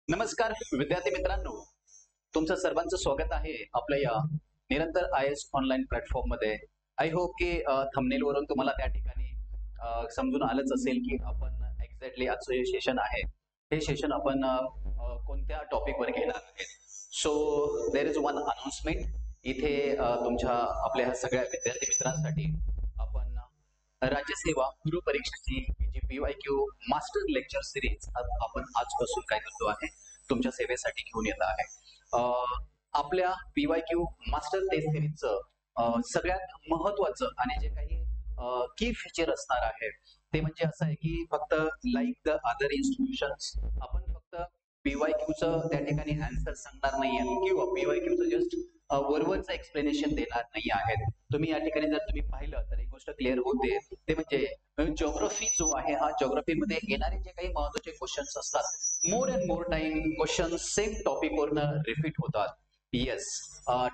नमस्कार विद्यार्थी मित्रांनो, तुमचं सर्वांचं स्वागत आहे आपल्या या निरंतर IAS ऑनलाईन प्लॅटफॉर्म मध्ये. आय होप की थंबनेल वरून तुम्हाला त्या ठिकाणी समजून आलंच असेल की आपण एक्झॅक्टली आजचं हे सेशन आहे, हे सेशन आपण कोणत्या टॉपिक वर घेणार आहे. So there is one announcement इथे तुमच्या आपल्या ह्या सगळ्या विद्यार्थी मित्रांसाठी आपण राज्यसेवा पूर्व परीक्षेची जी PYQ मास्टर लेक्चर सिरीज आपण आजपासून काय करतो आहे, तुमच्या सेवेसाठी घेऊन येत आहे. आपल्या PYQ मास्टर टेस्ट सिरीजचं सगळ्यात महत्वाचं आणि जे काही की फीचर असणार आहे ते म्हणजे असं आहे की फक्त लाईक द अदर इन्स्टिट्यूशन्स आपण फक्त PYQचं त्या ठिकाणी आन्सर सांगणार नाहीये किंवा PYQचं जस्ट वरवरचं एक्सप्लेनेशन देणार नाही आहेत. तुम्ही या ठिकाणी जर तुम्ही पाहिलं तर एक गोष्ट क्लिअर होते, ते म्हणजे जिओग्राफी जो आहे, हा जिओग्राफीमध्ये येणारे जे काही महत्वाचे क्वेश्चन्स असतात, more and more time question same topic वरनं रिपीट होतात. येस,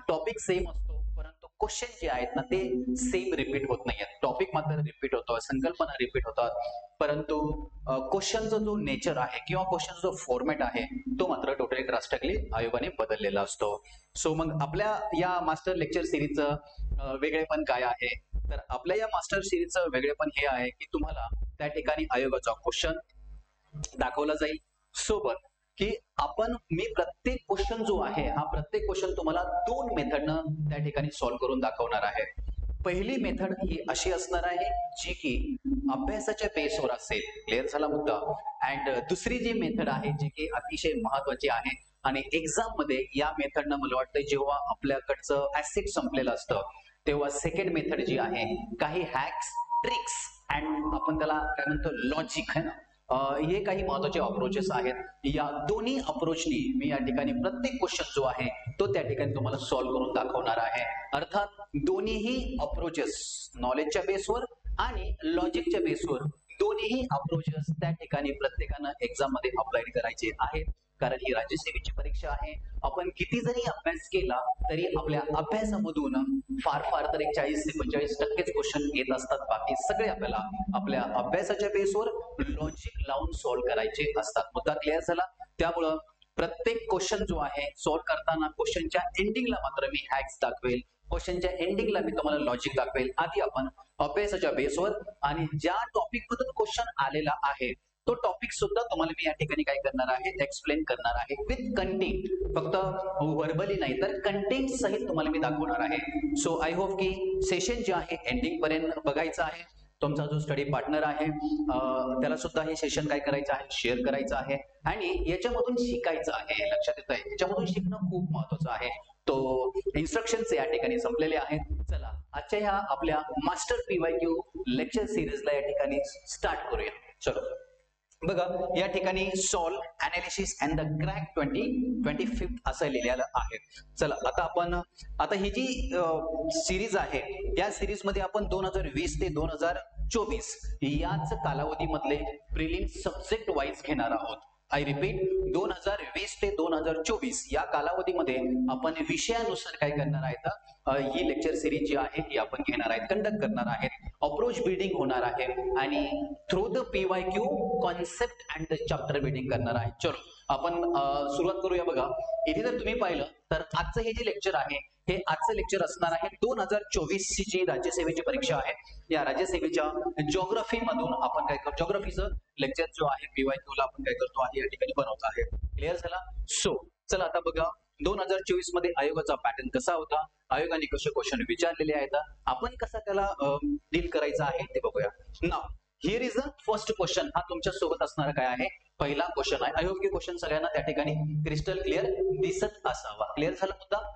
टॉपिक सेम असतो परंतु क्वेश्चन जे आहेत ना ते सेम रिपीट होत नाहीयेत. टॉपिक मात्र रिपीट होतो, संकल्पना रिपीट होतात, परंतु क्वेश्चनचा जो नेचर आहे किंवा क्वेश्चन जो फॉर्मॅट आहे तो मात्र टोटली ड्रास्टिकली आयोगाने बदललेला असतो. सो मग आपल्या या मास्टर लेक्चर सिरीजचं वेगळेपण काय आहे, तर आपल्या या मास्टर सिरीजचं वेगळेपण हे आहे की तुम्हाला त्या ठिकाणी आयोगाचा क्वेश्चन दाखवला जाईल, सोबत की मी प्रत्येक क्वेश्चन जो आहे हा प्रत्येक क्वेश्चन तुम्हाला दोन मेथडनं त्या ठिकाणी सॉल्व्ह करून दाखवणार आहे. पहिली मेथड ही अशी असणार आहे जी की अभ्यासाच्या बेसवर असेल, क्लिअर झाला मुद्दा. अँड दुसरी जी मेथड आहे जी की अतिशय महत्वाची आहे आणि एक्झाम मध्ये या मेथडनं मला वाटतं जेव्हा आपल्याकडचं ऍसिड संपलेलं असतं तेव्हा सेकंड मेथड जी आहे, काही हॅक्स, ट्रिक्स अँड आपण त्याला काय म्हणतो लॉजिक आहे ना, हे काही महत्वाचे अप्रोचेस आहेत. या दोन्ही अप्रोचनी मी या ठिकाणी प्रत्येक क्वेश्चन जो आहे तो त्या ठिकाणी तुम्हाला सॉल्व्ह करून दाखवणार आहे. अर्थात दोन्हीही अप्रोचेस नॉलेजच्या बेसवर आणि लॉजिकच्या बेसवर दोन्हीही अप्रोचेस त्या ठिकाणी प्रत्येकानं एक्झाम मध्ये अप्लाय करायचे आहेत, कारण ही राज्यसेवेची परीक्षा आहे. आपण किती जरी अभ्यास केला तरी आपल्या अभ्यासामधून फार फार तर 40 ते 45% क्वेश्चन येत असतात, बाकी सगळे आपल्याला आपल्या अभ्यासाच्या बेसवर लॉजिक लावून सॉल्व्ह करायचे असतात. मुद्दा क्लिअर झाला. त्यामुळं प्रत्येक क्वेश्चन जो आहे सॉल्व्ह करताना क्वेश्चनच्या एंडिंगला मात्र मी हॅक्स दाखवेल, क्वेश्चनच्या एंडिंगला मी तुम्हाला लॉजिक दाखवेल. आधी आपण अभ्यासाच्या बेसवर आणि ज्या टॉपिक मधून क्वेश्चन आलेला आहे तो टॉपिक सुद्धा तुम्हाला मी या ठिकाणी काय करणार आहे, एक्सप्लेन करणार आहे विथ कंटेंट, फक्त व्हर्बली नाही तर कंटेंट सहित तुम्हाला मी दाखवणार आहे. सो आय होप की सेशन जे आहे एंडिंग पर्यंत बघायचं आहे. तुमचा जो स्टडी पार्टनर आहे त्याला सुद्धा हे सेशन काय करायचं आहे, शेअर करायचं आहे आणि याच्यामधून शिकायचं आहे. लक्षात येत आहे, याच्यामधून शिकणं खूप महत्वाचं आहे. तो इन्स्ट्रक्शन्स या ठिकाणी संपलेले आहेत. चला आजच्या ह्या आपल्या मास्टर PYQ लेक्चर सिरीजला या ठिकाणी स्टार्ट करूया. चलो बघा, या ठिकाणी solve analysis and the crack 2025 असं लिहिलेलं आहे. चला आता ही जी सिरीज आहे या सिरीज मध्ये आपण 2020 ते 2024 याच कालावधीमधले प्रिलिम्स सब्जेक्ट वाईज घेणार आहोत. आय रिपीट, 2020 ते 2024 या कालावधीमध्ये आपण विषयानुसार काय करणार आहेत, ही लेक्चर सिरीज जी आहे ही आपण घेणार आहेत, कंडक्ट करणार आहेत. अप्रोच बिल्डिंग होणार आहे आणि through the PYQ concept and the chapter building करणार आहे. चलो आपण सुरुवात करूया. बघा, इथे जर तुम्ही पाहिलं तर आजचं हे जे लेक्चर आहे हे आजचं लेक्चर असणार आहे 2024 ची जी राज्यसेवेची परीक्षा आहे या राज्यसेवेच्या जिओग्राफी मधून आपण काय करतो, जिओग्राफीचं लेक्चर जो आहे PYQ ला आपण काय करतो आहे या ठिकाणी बनवत आहे. क्लिअर झाला. सो चला आता बघा 2024 मध्ये आयोगाचा पॅटर्न कसा होता, आयोगाने कसे क्वेश्चन विचारलेले आहेत, आपण कसा त्याला डील करायचा आहे ते बघूया. Now here is the first question. हा तुमच्या सोबत असणारा काय आहे, पहिला क्वेश्चन आहे. आय होप की क्वेश्चन सगळ्यांना त्या ठिकाणी क्रिस्टल क्लिअर दिसत असावा. क्लिअर झाला मुद्दा.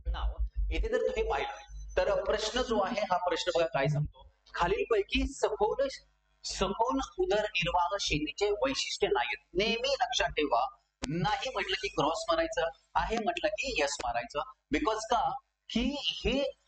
नाव इथे जर तुम्ही पाहिलं तर प्रश्न जो आहे हा प्रश्न बघा काय सांगतो, खालीलपैकी सखोल उदरनिर्वाह शेतीचे वैशिष्ट्य नाहीत. नेहमी लक्षात ठेवा, नाही म्हटलं की क्रॉस मारायचं, आहे म्हटलं की यस मारायचं. बिकॉज का हे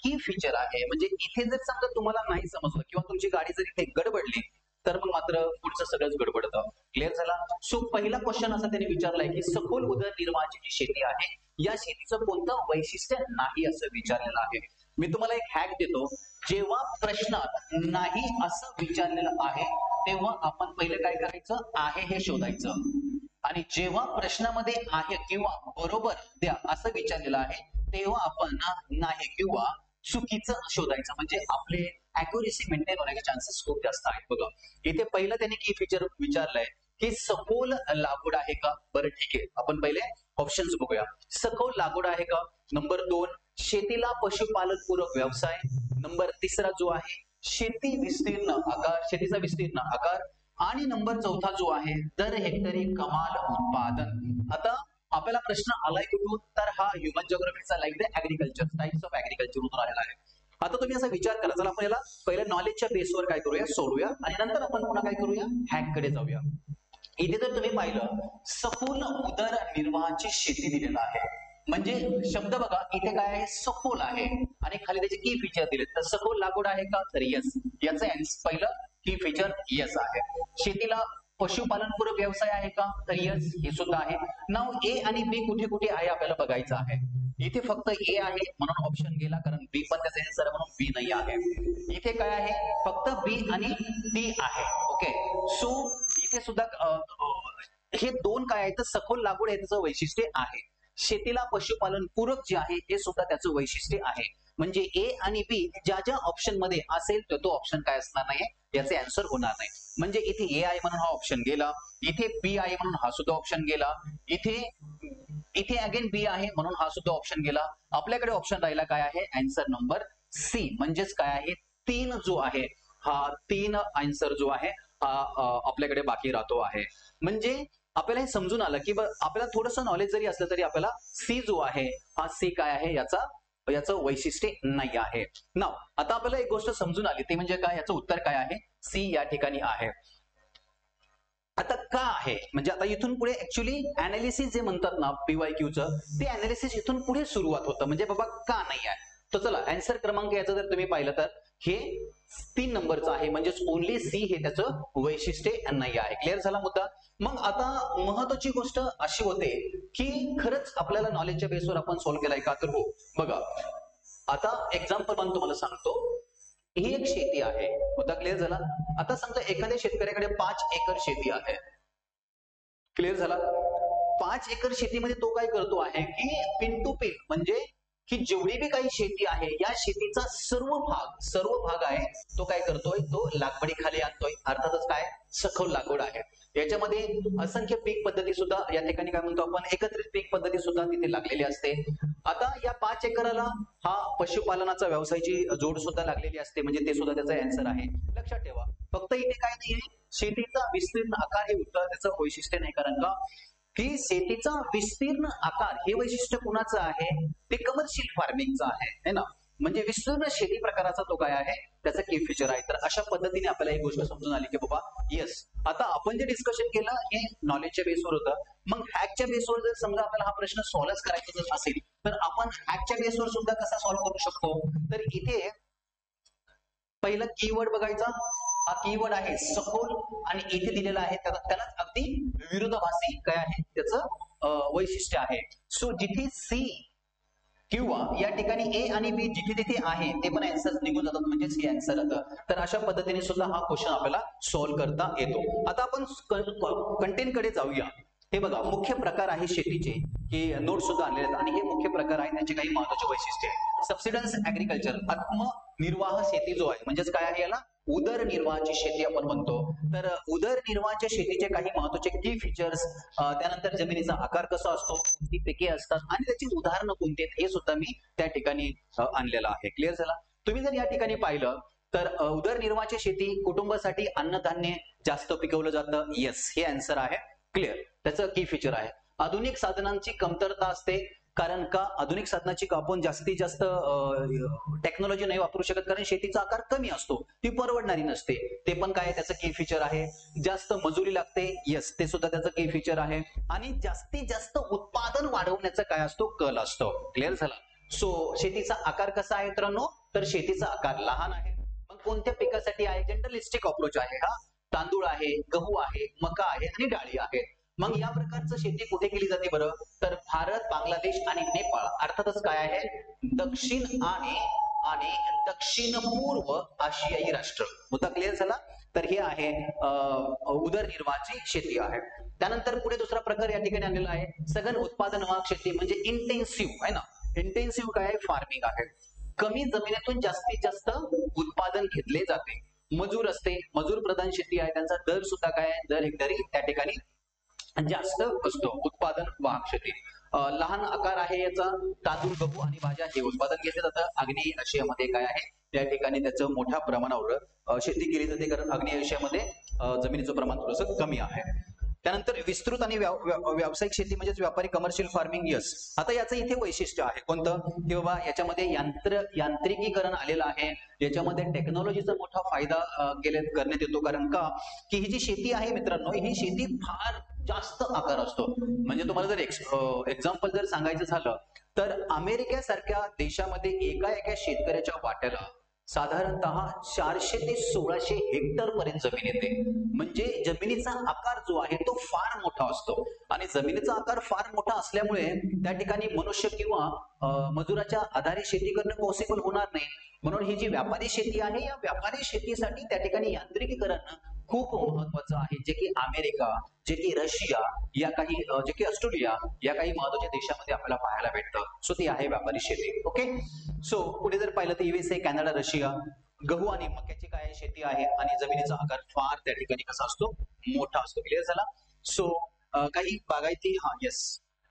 की फीचर आहे, म्हणजे इथे जर समजा तुम्हाला नाही समजलं किंवा तुमची गाडी जर इथे गडबडली तर मग मात्र पुढचं सगळंच गडबडतं. क्लिअर झाला. सो पहिला क्वेश्चन असा त्यांनी विचारलाय की सखोल उदरनिर्वाहाची जी शेती आहे या शेतीचं कोणतं वैशिष्ट्य नाही असं विचारलेलं आहे. मी तुम्हाला एक हॅक देतो, जेव्हा प्रश्नात नाही असं विचारलेलं आहे तेव्हा आपण पहिले काय करायचं, आहे हे शोधायचं. आणि जेव्हा प्रश्नामध्ये आहे किंवा बरोबर द्या असं विचारलेलं आहे, तेव्हा आपण नाही किंवा चुकीचं शोधायचं. म्हणजे आपले अॅक्युरेसी मेंटेन होण्याचे चान्सेस खूप जास्त आहेत. बघा इथे पहिलं त्याने की फीचर विचारलंय की सखोल लागवड आहे का. बरं ठीक आहे, आपण पहिले ऑप्शन्स बघूया. सखोल लागवड आहे का. नंबर 2, शेतीला पशुपालन पूरक व्यवसाय. नंबर 3 जो आहे शेती विस्तीर्ण आकार, शेतीचा विस्तीर्ण आकार. आणि नंबर 4 जो आहे दर हेक्टरी कमाल उत्पादन. आता आपल्याला प्रश्न आलाय कुठून, तर हा ह्युमन जिओग्राफीचा like the agriculture, types of agriculture मधून आलेला आहे. आता तुम्ही असा विचार करा, चला आपण याला पहिले नॉलेजच्या बेसवर काय करूया, सोडूया आणि नंतर आपण पुन्हा काय करूया, हॅक कडे जाऊया. इथे जर तुम्ही पाहिलं सखोल उदरनिर्वाहाची शेती दिलेला आहे. म्हणजे शब्द बघा इथे काय आहे, सखोल आहे आणि खाली त्याचे की फीचर दिले. तर सखोल लागवड आहे का, तर यस. याचं पहिलं की फीचर यस आहे. शेतीला पशुपालन पूरक व्यवसाय आहे का, तर यस हे सुद्धा आहे. नाव ए आणि बी कुठे कुठे आहे आपल्याला बघायचं आहे. इथे फक्त ए आहे म्हणून ऑप्शन गेला, कारण बी पण त्याचा आन्सर म्हणून बी नाही आहे. इथे काय आहे, फक्त बी आणि डी आहे. ओके, सो इथे सुद्धा हे दोन काय आहे, तर सखोल लागवड हे त्याचं वैशिष्ट्य आहे. शेतीला पशुपालन पूरक जे आहे हे सुद्धा त्याचं वैशिष्ट्य आहे. म्हणजे ए आणि बी ज्या ज्या ऑप्शन मध्ये असेल तर तो ऑप्शन काय असणार नाही, याचे आन्सर होणार नाही. म्हणजे इथे ए आहे म्हणून हा ऑप्शन गेला, इथे बी आहे म्हणून हा सुद्धा ऑप्शन गेला, इथे अगेन बी आहे म्हणून हा सुद्धा ऑप्शन गेला. आपल्याकडे ऑप्शन राहिला काय आहे, आन्सर नंबर सी. म्हणजेच काय आहे, 3 जो आहे हा 3 आन्सर जो आहे हा आपल्याकडे बाकी राहतो आहे. म्हणजे आपल्याला हे समजून आलं की आपल्याला थोडंसं नॉलेज जरी असलं तरी आपल्याला सी जो आहे हा सी काय आहे, याचं वैशिष्ट्य नाही आहे. नाव आता आपल्याला एक गोष्ट समजून आली, ते म्हणजे काय, याचं उत्तर काय आहे, सी या ठिकाणी आहे. आता का आहे, म्हणजे आता इथून पुढे ऍक्च्युली अनालिसिस जे म्हणतात ना पीवायक्यूचं, ते अनालिसिस इथून पुढे सुरुवात होतं. म्हणजे बाबा का नाही आहे. तर चला आन्सर क्रमांक याचा जर तुम्ही पाहिलं तर हे 3 नंबरचं आहे. म्हणजेच ओनली सी हे त्याचं वैशिष्ट्य नाही आहे. क्लिअर झाला मुद्दा. मग आता महत्वाची गोष्ट अशी होते की खरंच आपल्याला नॉलेजच्या बेसवर आपण सॉल्व्ह केलाय का, तर हो. बघा आता एक्झाम्पल म्हणून तुम्हाला सांगतो, ही एक शेती आहे. मुद्दा क्लिअर झाला. आता समजा एखाद्या शेतकऱ्याकडे 5 एकर शेती आहे. क्लिअर झाला. 5 एकर शेतीमध्ये तो काय करतो आहे की पिन टू पिन, म्हणजे की जेवढी बी काही शेती आहे या शेतीचा सर्व भाग आहे तो काय करतोय, तो लागवडीखाली आणतोय. अर्थातच काय, सखोल लागवड आहे. याच्यामध्ये असंख्य पीक पद्धती सुद्धा या ठिकाणी काय म्हणतो आपण, एकत्रित पीक पद्धती सुद्धा तिथे लागलेली असते. आता या 5 एकराला हा पशुपालनाचा व्यवसायाची जोड सुद्धा लागलेली असते. म्हणजे ते सुद्धा त्याचा आन्सर आहे. लक्षात ठेवा, फक्त इथे काय नाहीये, शेतीचा विस्तीर्ण आकार हे उत्तर त्याचं वैशिष्ट्य नाही. कारण का, की शेतीचा विस्तीर्ण आकार हे वैशिष्ट्य कुणाचं आहे, ते कमर्शियल फार्मिंगचं आहे, है ना. म्हणजे विस्तीर्ण शेती प्रकाराचा तो काय आहे, त्याचा की फीचर आहे. तर अशा पद्धतीने आपल्याला एक गोष्ट समजून आली की बाबा येस. आता आपण जे डिस्कशन केलं हे नॉलेजच्या बेसवर होतं. मग हॅकच्या बेसवर जर समजा आपल्याला हा प्रश्न सॉल्व्ह करायचा जर असेल तर आपण हॅकच्या बेसवर सुद्धा कसा सॉल्व्ह करू शकतो. तर इथे पहिला कीवर्ड बघायचा. हा कीवर्ड आहे सखोल आणि इथे दिलेला आहे त्यालाच अगदी विरोधाभासी काय आहे त्याचं वैशिष्ट्य आहे. सो जिथे सी किंवा या ठिकाणी ए आणि बी जिथे तिथे आहे ते पण आन्सर निघून जातात, म्हणजे सी आन्सर येतं. तर अशा पद्धतीने सुद्धा हा क्वेश्चन आपल्याला सॉल्व्ह करता येतो. आता आपण कंटेंट कडे जाऊया. हे बघा मुख्य प्रकार आहे शेतीचे, की नोट सुद्धा आणले आहेत आणि हे मुख्य प्रकार आहेत, त्यांचे काही महत्वाचे वैशिष्ट्ये. सबसिडन्स ऍग्रिकल्चर, आत्मनिर्वाह शेती जो आहे, म्हणजेच काय आहे, याला उदरनिर्वाहाची शेती आपण म्हणतो. तर उदरनिर्वाहाच्या शेतीचे काही महत्वाचे की फीचर्स, त्यानंतर जमिनीचा आकार कसा असतो, कोणती पिके असतात आणि त्याची उदाहरणं कोणती आहेत, हे सुद्धा मी त्या ठिकाणी आणलेलं आहे. क्लिअर झाला. तुम्ही जर या ठिकाणी पाहिलं तर उदरनिर्वाहाची शेती कुटुंबासाठी अन्नधान्य जास्त पिकवलं जातं. येस हे आन्सर आहे. क्लिअर. त्याचं की फीचर आहे. आधुनिक साधनांची कमतरता असते, कारण का आधुनिक साधनाची आपण जास्तीत जास्त टेक्नॉलॉजी नाही वापरू शकत, कारण शेतीचा आकार कमी असतो, ती परवडणारी नसते. ते पण काय त्याचं की फीचर आहे. जास्त मजुरी लागते. येस ते सुद्धा त्याचं की फीचर आहे. आणि जास्तीत जास्त उत्पादन वाढवण्याचा काय असतो, कल असतो. क्लिअर झाला. सो शेतीचा आकार कसा आहे मित्रांनो, तर शेतीचा आकार लहान आहे. मग कोणत्या पिकासाठी आहे, जनरलिस्टिक अप्रोच आहे. हा तांदूळ आहे, गहू आहे, मका आहे आणि डाळी आहे. मग या प्रकारचं शेती कुठे केली जाते बरं, तर भारत, बांगलादेश आणि नेपाळ, अर्थातच काय आहे, दक्षिण आणि आणि दक्षिण पूर्व आशियाई राष्ट्र. मुद्दा क्लिअर झाला. तर हे आहे उदरनिर्वाहाची शेती आहे. त्यानंतर पुढे दुसरा प्रकार या ठिकाणी आणलेला आहे सघन उत्पादनवाहक शेती म्हणजे इंटेन्सिव्ह आहे ना. इंटेन्सिव्ह काय आहे? फार्मिंग आहे. कमी जमिनीतून जास्तीत जास्त उत्पादन घेतले जाते. मजूर असते, मजूर प्रधान शेती आहे. त्यांचा दर सुद्धा काय आहे? दर हेक्टरी त्या ठिकाणी जास्त असतो. उत्पादन वाहक शेती. लहान आकार आहे याचा. तांदूळ, गहू आणि भाज्या हे उत्पादन घेतलं जातं. आग्नेय आशियामध्ये काय आहे? त्या ठिकाणी त्याचं मोठ्या प्रमाणावर शेती केली जाते, कारण आग्नेय आशियामध्ये जमिनीचं प्रमाण थोडंसं कमी आहे. त्यानंतर विस्तृत आणि व्यावसायिक शेती म्हणजेच व्यापारी कमर्शियल फार्मिंग. यस, आता याचं इथे वैशिष्ट्य आहे कोणतं? की बाबा याच्यामध्ये यांत्रिकीकरण आलेलं आहे. याच्यामध्ये टेक्नॉलॉजीचा मोठा फायदा करण्यात येतो. कारण का की ही जी शेती आहे मित्रांनो, ही शेती फार जास्त आकार असतो. म्हणजे तुम्हाला जर एक्झाम्पल जर सांगायचं झालं तर अमेरिकेसारख्या देशामध्ये एका शेतकऱ्याच्या वाट्याला साधारणतः 400 ते 1600 हेक्टर पर्यंत जमीन येते. म्हणजे जमिनीचा आकार जो आहे तो फार मोठा असतो. आणि जमिनीचा आकार फार मोठा असल्यामुळे त्या ठिकाणी मनुष्य किंवा मजुराच्या आधारे शेती करणं पॉसिबल होणार नाही. म्हणून ही जी व्यापारी शेती आहे, या व्यापारी शेतीसाठी त्या ठिकाणी यांत्रिकीकरण खूप महत्वाचं आहे. जे की अमेरिका, जे की रशिया, या काही जे की ऑस्ट्रेलिया या काही महत्वाच्या देशामध्ये आपल्याला पाहायला भेटतं. सो ती आहे व्यापारी शेती. ओके, सो पुढे जर पाहिलं तर USA, कॅनडा, रशिया गहू आणि मक्याची काय शेती आहे आणि जमिनीचा आकार फार त्या ठिकाणी कसा असतो? मोठा असतो. क्लिअर झाला. सो काही बागायती येस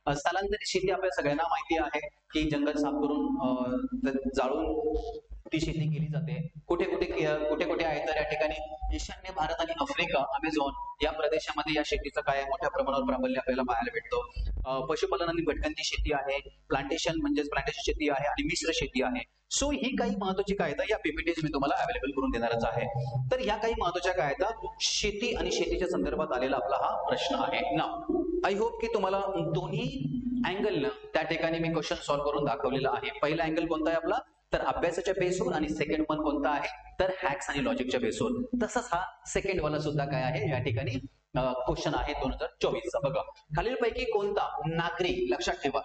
स्थलांतरित शेती आपल्या सगळ्यांना माहिती आहे की जंगल साफ करून जाळून ती शेती केली जाते. कुठे कुठे आहे तर या ठिकाणी ईशान्य भारत आणि आफ्रिका, अमेझॉन या प्रदेशामध्ये या शेतीचं काय मोठ्या प्रमाणावर प्राबल्य आपल्याला पाहायला भेटतो. पशुपालन आणि भटकंती शेती आहे. प्लांटेशन शेती आहे आणि मिश्र शेती आहे. सो ही काही महत्वाची कायदा या पीपीटीज मी तुम्हाला अवेलेबल करून देणारच आहे. तर ह्या काही महत्वाच्या कायदा शेती आणि शेतीच्या संदर्भात आलेला आपला हा प्रश्न आहे ना. आय होप की तुम्हाला दोन्ही अँगल त्या ठिकाणी मी क्वेश्चन सॉल्व्ह करून दाखवलेला आहे. पहिला अँगल कोणता आहे आपला? तर अभ्यासाच्या बेसवर. आणि सेकंड वन कोणता आहे? तर हॅक्स आणि लॉजिकच्या बेसवर. तसंच हा सेकंड वाला सुद्धा काय आहे या ठिकाणी क्वेश्चन आहे 2024 चा. बघा, खालीलपैकी कोणता नागरी, लक्षात ठेवा,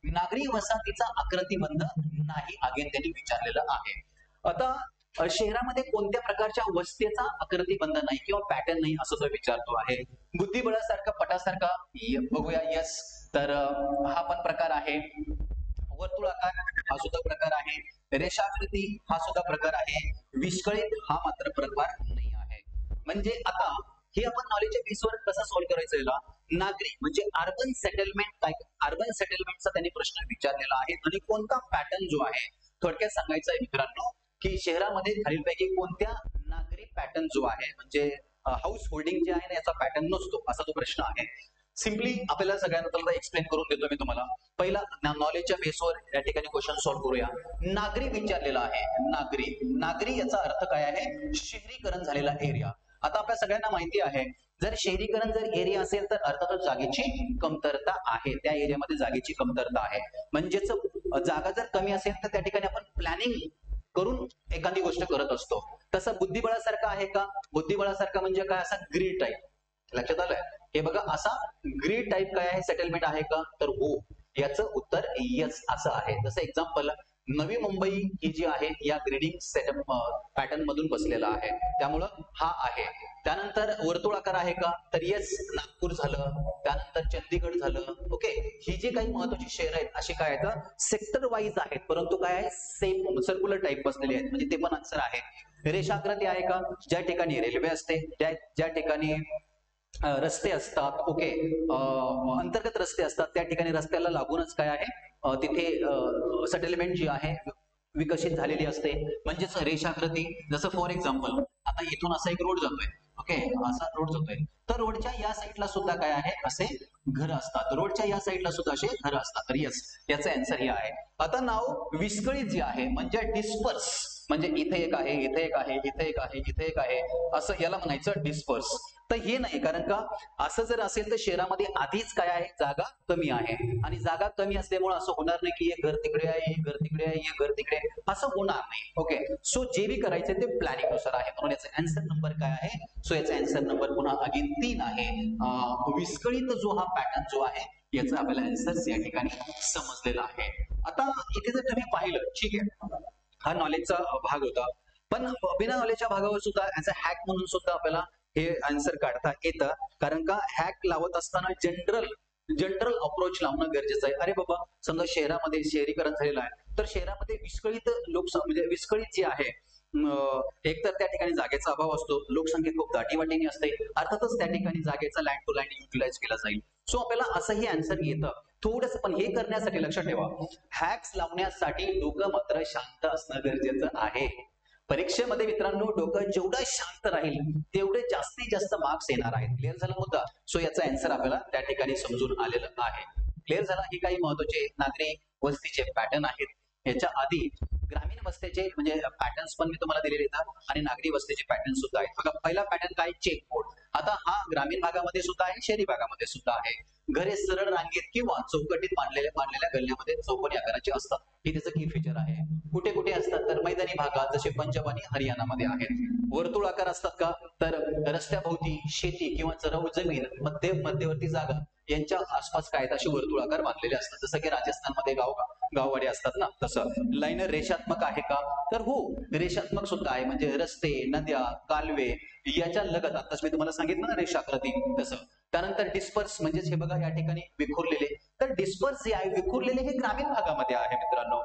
नागरी वसाहतीचा आकृतिबंध नाही अगेन त्यांनी विचारलेलं आहे. आता शहरामध्ये कोणत्या प्रकारच्या वस्तीचा आकृतिबंध नाही किंवा पॅटर्न नाही असं तो विचारतो आहे. बुद्धिबळासारखा, पटासारखा बघूया. यस, तर हा पण प्रकार आहे. वर्तुळाकार हा सुद्धा प्रकार आहे. रेषाकृती हा सुद्धा प्रकार आहे. विस्कळीत हा मात्र प्रकार नाही आहे. म्हणजे आता हे आपण नॉलेजच्या बेसवर कसं सॉल्व्ह करायचं याला? नागरी म्हणजे अर्बन सेटलमेंट, अर्बन सेटलमेंटचा त्यांनी प्रश्न विचारलेला आहे. आणि कोणता पॅटर्न जो आहे, थोडक्यात सांगायचं आहे मित्रांनो की शहरामध्ये खालीलपैकी कोणत्या नागरी पॅटर्न जो आहे म्हणजे हाऊस होल्डिंग जे आहे ना याचा पॅटर्न नसतो असा तो प्रश्न आहे. सिम्पली आपल्याला सगळ्यांना एक्सप्लेन करून देतो मी तुम्हाला. पहिला नॉलेजच्या बेसवर या ठिकाणी क्वेश्चन सॉल्व्ह करूया. नागरी विचारलेला आहे. नागरी याचा अर्थ काय आहे? शहरीकरण झालेला एरिया. आता आपल्या सगळ्यांना माहिती आहे जर शहरीकरण जर एरिया असेल तर अर्थातच जागेची कमतरता आहे. त्या एरियामध्ये जागेची कमतरता आहे. म्हणजेच जागा जर कमी असेल तर त्या ठिकाणी आपण प्लॅनिंग करून एखादी गोष्ट करत असतो. तसं बुद्धिबळासारखा आहे का? बुद्धिबळासारखा म्हणजे काय? असा ग्रीड टाईप. लक्षात आलंय? हे बघा, असा ग्रीड टाईप काय आहे? सेटलमेंट आहे का? तर हो. याचं उत्तर यस असं आहे. जसं एक्झाम्पल नवी मुंबई ही जी आहे या ग्रेडिंग सेटअप पॅटर्न मधून बसलेला आहे, त्यामुळं हा आहे. त्यानंतर वर्तुळाकार आहे का? तर येस, नागपूर झालं, त्यानंतर चंदीगड झालं. ओके, ही जी काही महत्वाची शहर आहेत अशी काय आहेत सेक्टर वाईज आहेत, परंतु काय आहे सेम सर्क्युलर टाईप बसलेले आहेत, म्हणजे ते पण आन्सर आहे. रेषाकृती आहे का? ज्या ठिकाणी रेल्वे असते, ज्या ठिकाणी रस्ते असतात, ओके, अंतर्गत रस्ते असतात, त्या ठिकाणी रस्त्याला लागूनच काय आहे तिथे सेटलमेंट जी आहे विकसित झालेली असते, म्हणजेच रेषाकृती. जसं फॉर एक्झाम्पल आता इथून असा एक रोड जातोय, ओके, असा रोड जातोय, तर रोडच्या या साईडला सुद्धा काय आहे असे घर असतात, रोडच्या या साईडला सुद्धा असे घर असतात. तर यस, याचं आन्सर हे आहे. आता नाव विस्कळीत जे आहे म्हणजे डिस्पर्स, म्हणजे इथे एक आहे, इथे एक आहे, इथे एक आहे, इथे एक आहे, असं याला म्हणायचं डिस्पर्स. तर हे नाही, कारण का असं जर असेल तर शहरामध्ये आधीच काय आहे जागा कमी आहे, आणि जागा कमी असल्यामुळे असं होणार नाही की हे घर तिकडे आहे, हे घर तिकडे आहे, हे घर तिकडे, असं होणार नाही. ओके, सो जे बी करायचं ते प्लॅनिंग नुसार आहे, म्हणून याचा आन्सर नंबर काय आहे? सो याचा आन्सर नंबर पुन्हा अगेन 3 आहे. विस्कळीत जो हा पॅटर्न जो आहे याचा आपल्याला आन्सर या ठिकाणी समजलेला आहे. आता इथे जर तुम्ही पाहिलं, ठीक आहे, हा नॉलेजचा भाग होता. पण बिना नॉलेजच्या भागावर सुद्धा ऍज अ हॅक म्हणून सुद्धा आपल्याला हे आन्सर काढता येतं. कारण का हॅक लावत असताना जनरल अप्रोच लावणं गरजेचं आहे. अरे बाबा, समजा शहरामध्ये शहरीकरण झालेलं आहे, तर शहरामध्ये विस्कळीत म्हणजे विस्कळीत जे आहे, एक तर त्या ठिकाणी जागेचा अभाव असतो, लोकसंख्या खूप दाटीवाटीने असते, अर्थातच त्या ठिकाणी जागेचा लँड टू लँड युटिलाइज केला जाईल. सो आपल्याला असंही आन्सर येतं थोडंसं. पण हे करण्यासाठी लक्षात ठेवा, हॅक्स लावण्यासाठी डोकं मात्र शांत असणं गरजेचं आहे. परीक्षेमध्ये मित्रांनो डोकं जेवढं शांत राहील तेवढे जास्तीत जास्त मार्क्स येणार आहेत. क्लिअर झाला मुद्दा? सो याचा आन्सर आपल्याला त्या ठिकाणी समजून आलेलं आहे. क्लिअर झाला? ही काही महत्वाचे नागरी वस्तीचे पॅटर्न आहेत. याच्या आधी ग्रामीण वस्तीचे म्हणजे पॅटर्न्स पण मी तुम्हाला दिलेले आहेत आणि नागरी वस्तीचे पॅटर्न सुद्धा आहेत. बघा, पहिला पॅटर्न काय? Check board. आता हा ग्रामीण भागामध्ये सुद्धा आहे, शहरी भागामध्ये सुद्धा आहे. घरे सरळ रांगेत किंवा चौकटीत मांडलेल्या गल्ल्यामध्ये चौकोनी आकाराचे असतात. हे त्याचं की फीचर आहे. कुठे कुठे असतात? तर मैदानी भागात, जसे पंजाब आणि हरियाणामध्ये आहेत. वर्तुळ आकार असतात का? तर रस्त्याभोवती शेती किंवा चराऊ जमीन, मध्यवर्ती जागा यांच्या आसपास काय अशी वर्तुळाकार बांधलेले असतात. जसं की राजस्थानमध्ये गाववाडी असतात ना, तसं. लाईनर रेषात्मक आहे का? तर हो, रेषात्मक सुद्धा आहे. म्हणजे रस्ते, नद्या, कालवे याच्या लगत, आताच मी तुम्हाला सांगितलं ना रेषाकृती, तसं. त्यानंतर डिस्पर्स म्हणजेच हे बघा या ठिकाणी विखुरलेले. तर डिस्पर्स जे आहे, विखुरलेले, हे ग्रामीण भागामध्ये आहे मित्रांनो.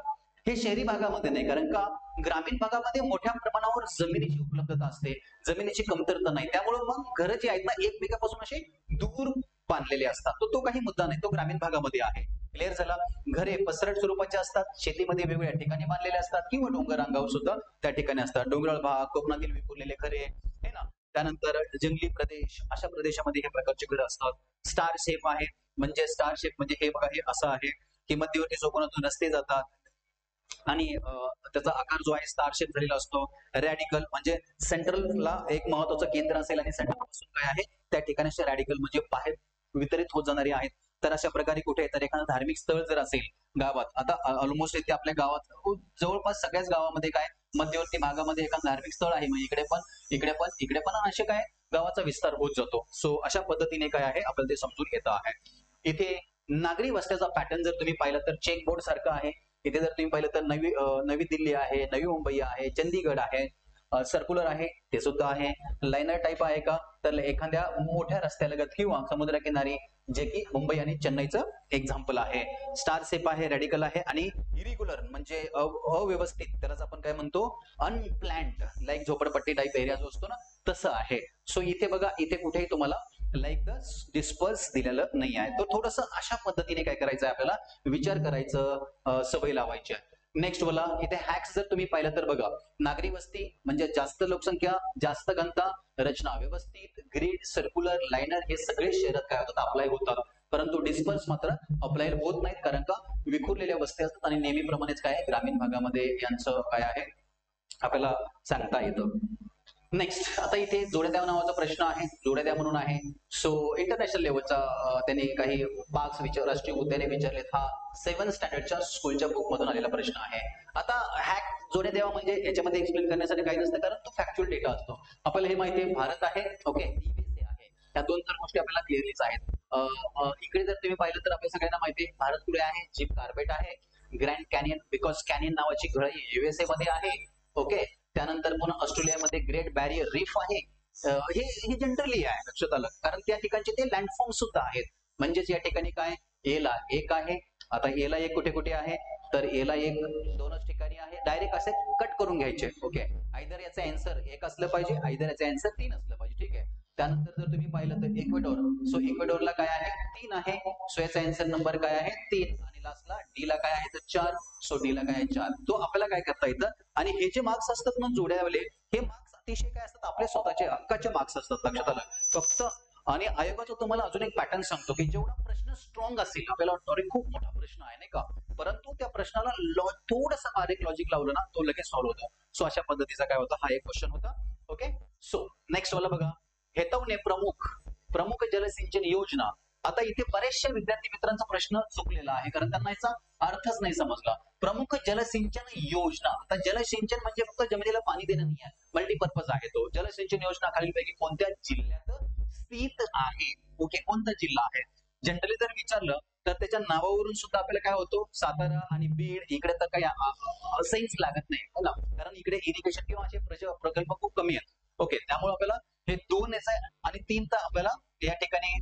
हे शहरी भागामध्ये नाही. कारण का ग्रामीण भागामध्ये मोठ्या प्रमाणावर जमिनीची उपलब्धता असते, जमिनीची कमतरता नाही. त्यामुळे मग घरं जी आहेत ना, एकमेकांपासून असे दूर बांधलेले असतात. तो काही मुद्दा नाही, तो ग्रामीण भागामध्ये आहे. क्लिअर झाला? घरे पसरट स्वरूपाचे असतात, शेतीमध्ये वेगवेगळ्या ठिकाणी बांधलेले असतात किंवा डोंगर अंगावर सुद्धा त्या ठिकाणी असतात. डोंगराळ भाग, कोकणातील विखुरलेले घरे, हे ना. त्यानंतर जंगली प्रदेश, अशा प्रदेशामध्ये हे प्रकारचे घरं असतात. स्टार शेप आहे, म्हणजे स्टार शेप म्हणजे हे बघा, हे असं आहे की मध्यवर्ती चौकोनातून रस्ते जातात आणि त्याचा आकार जो आहे स्टार शेप झालेला असतो. रॅडिकल म्हणजे सेंट्रलला एक महत्वाचं केंद्र असेल आणि सेंट्रल पासून काय आहे त्या ठिकाणी रॅडिकल म्हणजे बाहेर वितरित होत जाणारे आहेत. तर अशा प्रकारे कुठे तर एखादं धार्मिक स्थळ जर असेल गावात, आता ऑलमोस्ट इथे आपल्या गावात जवळपास सगळ्याच गावामध्ये काय मध्यवर्ती भागामध्ये एखादं धार्मिक स्थळ आहे, मग इकडे पण असे काय गावाचा विस्तार होत जातो. सो अशा पद्धतीने काय आहे आपल्याला ते समजून येतं आहे. इथे नागरी वस्त्याचा पॅटर्न जर तुम्ही पाहिलं तर चेक बोर्ड सारखं आहे. इथे जर तुम्ही पाहिलं तर नवी दिल्ली आहे, नवी मुंबई आहे, चंदीगड आहे, सर्क्युलर आहे ते सुद्धा आहे. लाईनर टाईप आहे का? तर एखाद्या मोठ्या रस्त्यालगत किंवा समुद्रकिनारी, जे की मुंबई आणि चेन्नईचं एक्झाम्पल आहे. स्टार शेप आहे, रॅडिकल आहे आणि इरेग्युलर म्हणजे अव्यवस्थित, त्यालाच आपण काय म्हणतो अनप्लॅन्ड, लाईक झोपडपट्टी टाईप एरिया जो असतो ना तसं आहे. सो इथे बघा, इथे कुठेही तुम्हाला लाईक द डिस्पर्स दिलेलं नाही आहे. तर थोडस अशा पद्धतीने काय करायचं आहे आपल्याला विचार करायचं, सवय लावायची आहे. नेक्स्ट वाला इथे हॅक्स जर तुम्ही पाहिलं तर बघा, नागरी वस्ती म्हणजे जास्त लोकसंख्या, जास्त घनता, रचना व्यवस्थित, ग्रीड, सर्क्युलर, लाईनर हे सगळे शहरात काय होतात अप्लाय होतात. परंतु डिस्पर्स मात्र अप्लाय होत नाहीत, कारण का विखुरलेल्या वस्ती असतात आणि नेहमीप्रमाणेच काय ग्रामीण भागामध्ये यांचं काय आहे आपल्याला सांगता येतं. नेक्स्ट आता इथे जोड्या द्या नावाचा प्रश्न आहे, जोड्या द्या म्हणून आहे. सो इंटरनॅशनल लेवलचा त्यांनी काही पार्क्स राष्ट्रीय उद्याने विचारलेत. हा 7th स्टँडर्डच्या स्कूलच्या बुक मधून आलेला प्रश्न आहे. आता हॅक जोड्या द्यावा म्हणजे याच्यामध्ये एक्सप्लेन करण्यासाठी काही नसतं, कारण तो फॅक्च्युअल डेटा असतो. आपल्याला हे माहिती आहे भारत आहे, ओके, USA आहे, या दोन तर गोष्टी आपल्याला क्लिअरलीच आहेत. इकडे जर तुम्ही पाहिलं तर आपल्या सगळ्यांना माहिती आहे भारत पुढे आहे, जिम कार्बेट आहे, ग्रँड कॅनियन बिकॉज कॅनियन नावाची घळई USA मध्ये आहे, ओके. त्यानंतर पुन्हा ऑस्ट्रेलियामध्ये ग्रेट बॅरियर रीफ आहे. हे जनरली आहे, लक्षात आलं, कारण त्या ठिकाणचे ते लँडफॉर्म सुद्धा आहेत. म्हणजेच या ठिकाणी काय एला एक आहे. आता एला एक कुठे कुठे आहे, तर एला एक दोनच ठिकाणी आहे. डायरेक्ट असे कट करून घ्यायचे, ओके. आयदर याचं आन्सर एक असलं पाहिजे, आयदर याचं आन्सर 3 असलं पाहिजे, ठीक आहे. त्यानंतर जर तुम्ही पाहिलं तर इक्वेडोर, सो इक्वेडोरला काय आहे 3 आहे, सो याचा आन्सर नंबर काय आहे 3. आणि लास्टला डी ला काय आहे तर 4, सो डी ला काय आहे 4. तो आपल्याला काय करता येतं. आणि हे जे मार्क्स असतात ना जोड्यावाले, हे मार्क्स अतिशय काय असतात आपले स्वतःचे हक्काचे मार्क्स असतात, लक्षात आलं फक्त. आणि आयोगाचा तुम्हाला अजून एक पॅटर्न सांगतो की जेवढा प्रश्न स्ट्रॉंग असेल, आपल्याला वाटतं अरे खूप मोठा प्रश्न आहे नाही का, परंतु त्या प्रश्नाला थोडंसं बारीक लॉजिक लावलं ना तो लगेच सॉल्व्ह होतो. सो अशा पद्धतीचा काय होता हा एक क्वेश्चन होता, ओके. सो नेक्स्ट वाला बघा, हेतवणे प्रमुख जलसिंचन योजना. आता इथे बरेचशा विद्यार्थी मित्रांचा प्रश्न चुकलेला आहे, कारण त्यांना याचा अर्थच नाही समजला. प्रमुख जलसिंचन योजना, आता जलसिंचन म्हणजे फक्त जमिनीला पाणी देणं नाही आहे, मल्टीपर्पज आहे तो. जलसिंचन योजना खालीलपैकी कोणत्या जिल्ह्यात स्थित आहे, ओके, कोणता जिल्हा आहे. जनरली जर विचारलं तर त्याच्या नावावरून सुद्धा आपल्याला काय होतो, सातारा आणि बीड इकडे तर काही असंच लागत नाही हो ना, कारण इकडे इरिगेशन किंवा असे प्रकल्प खूप कमी आहेत. ओके, त्यामुळे आपल्याला हे 2 याचा आणि 3 तर आपल्याला या ठिकाणी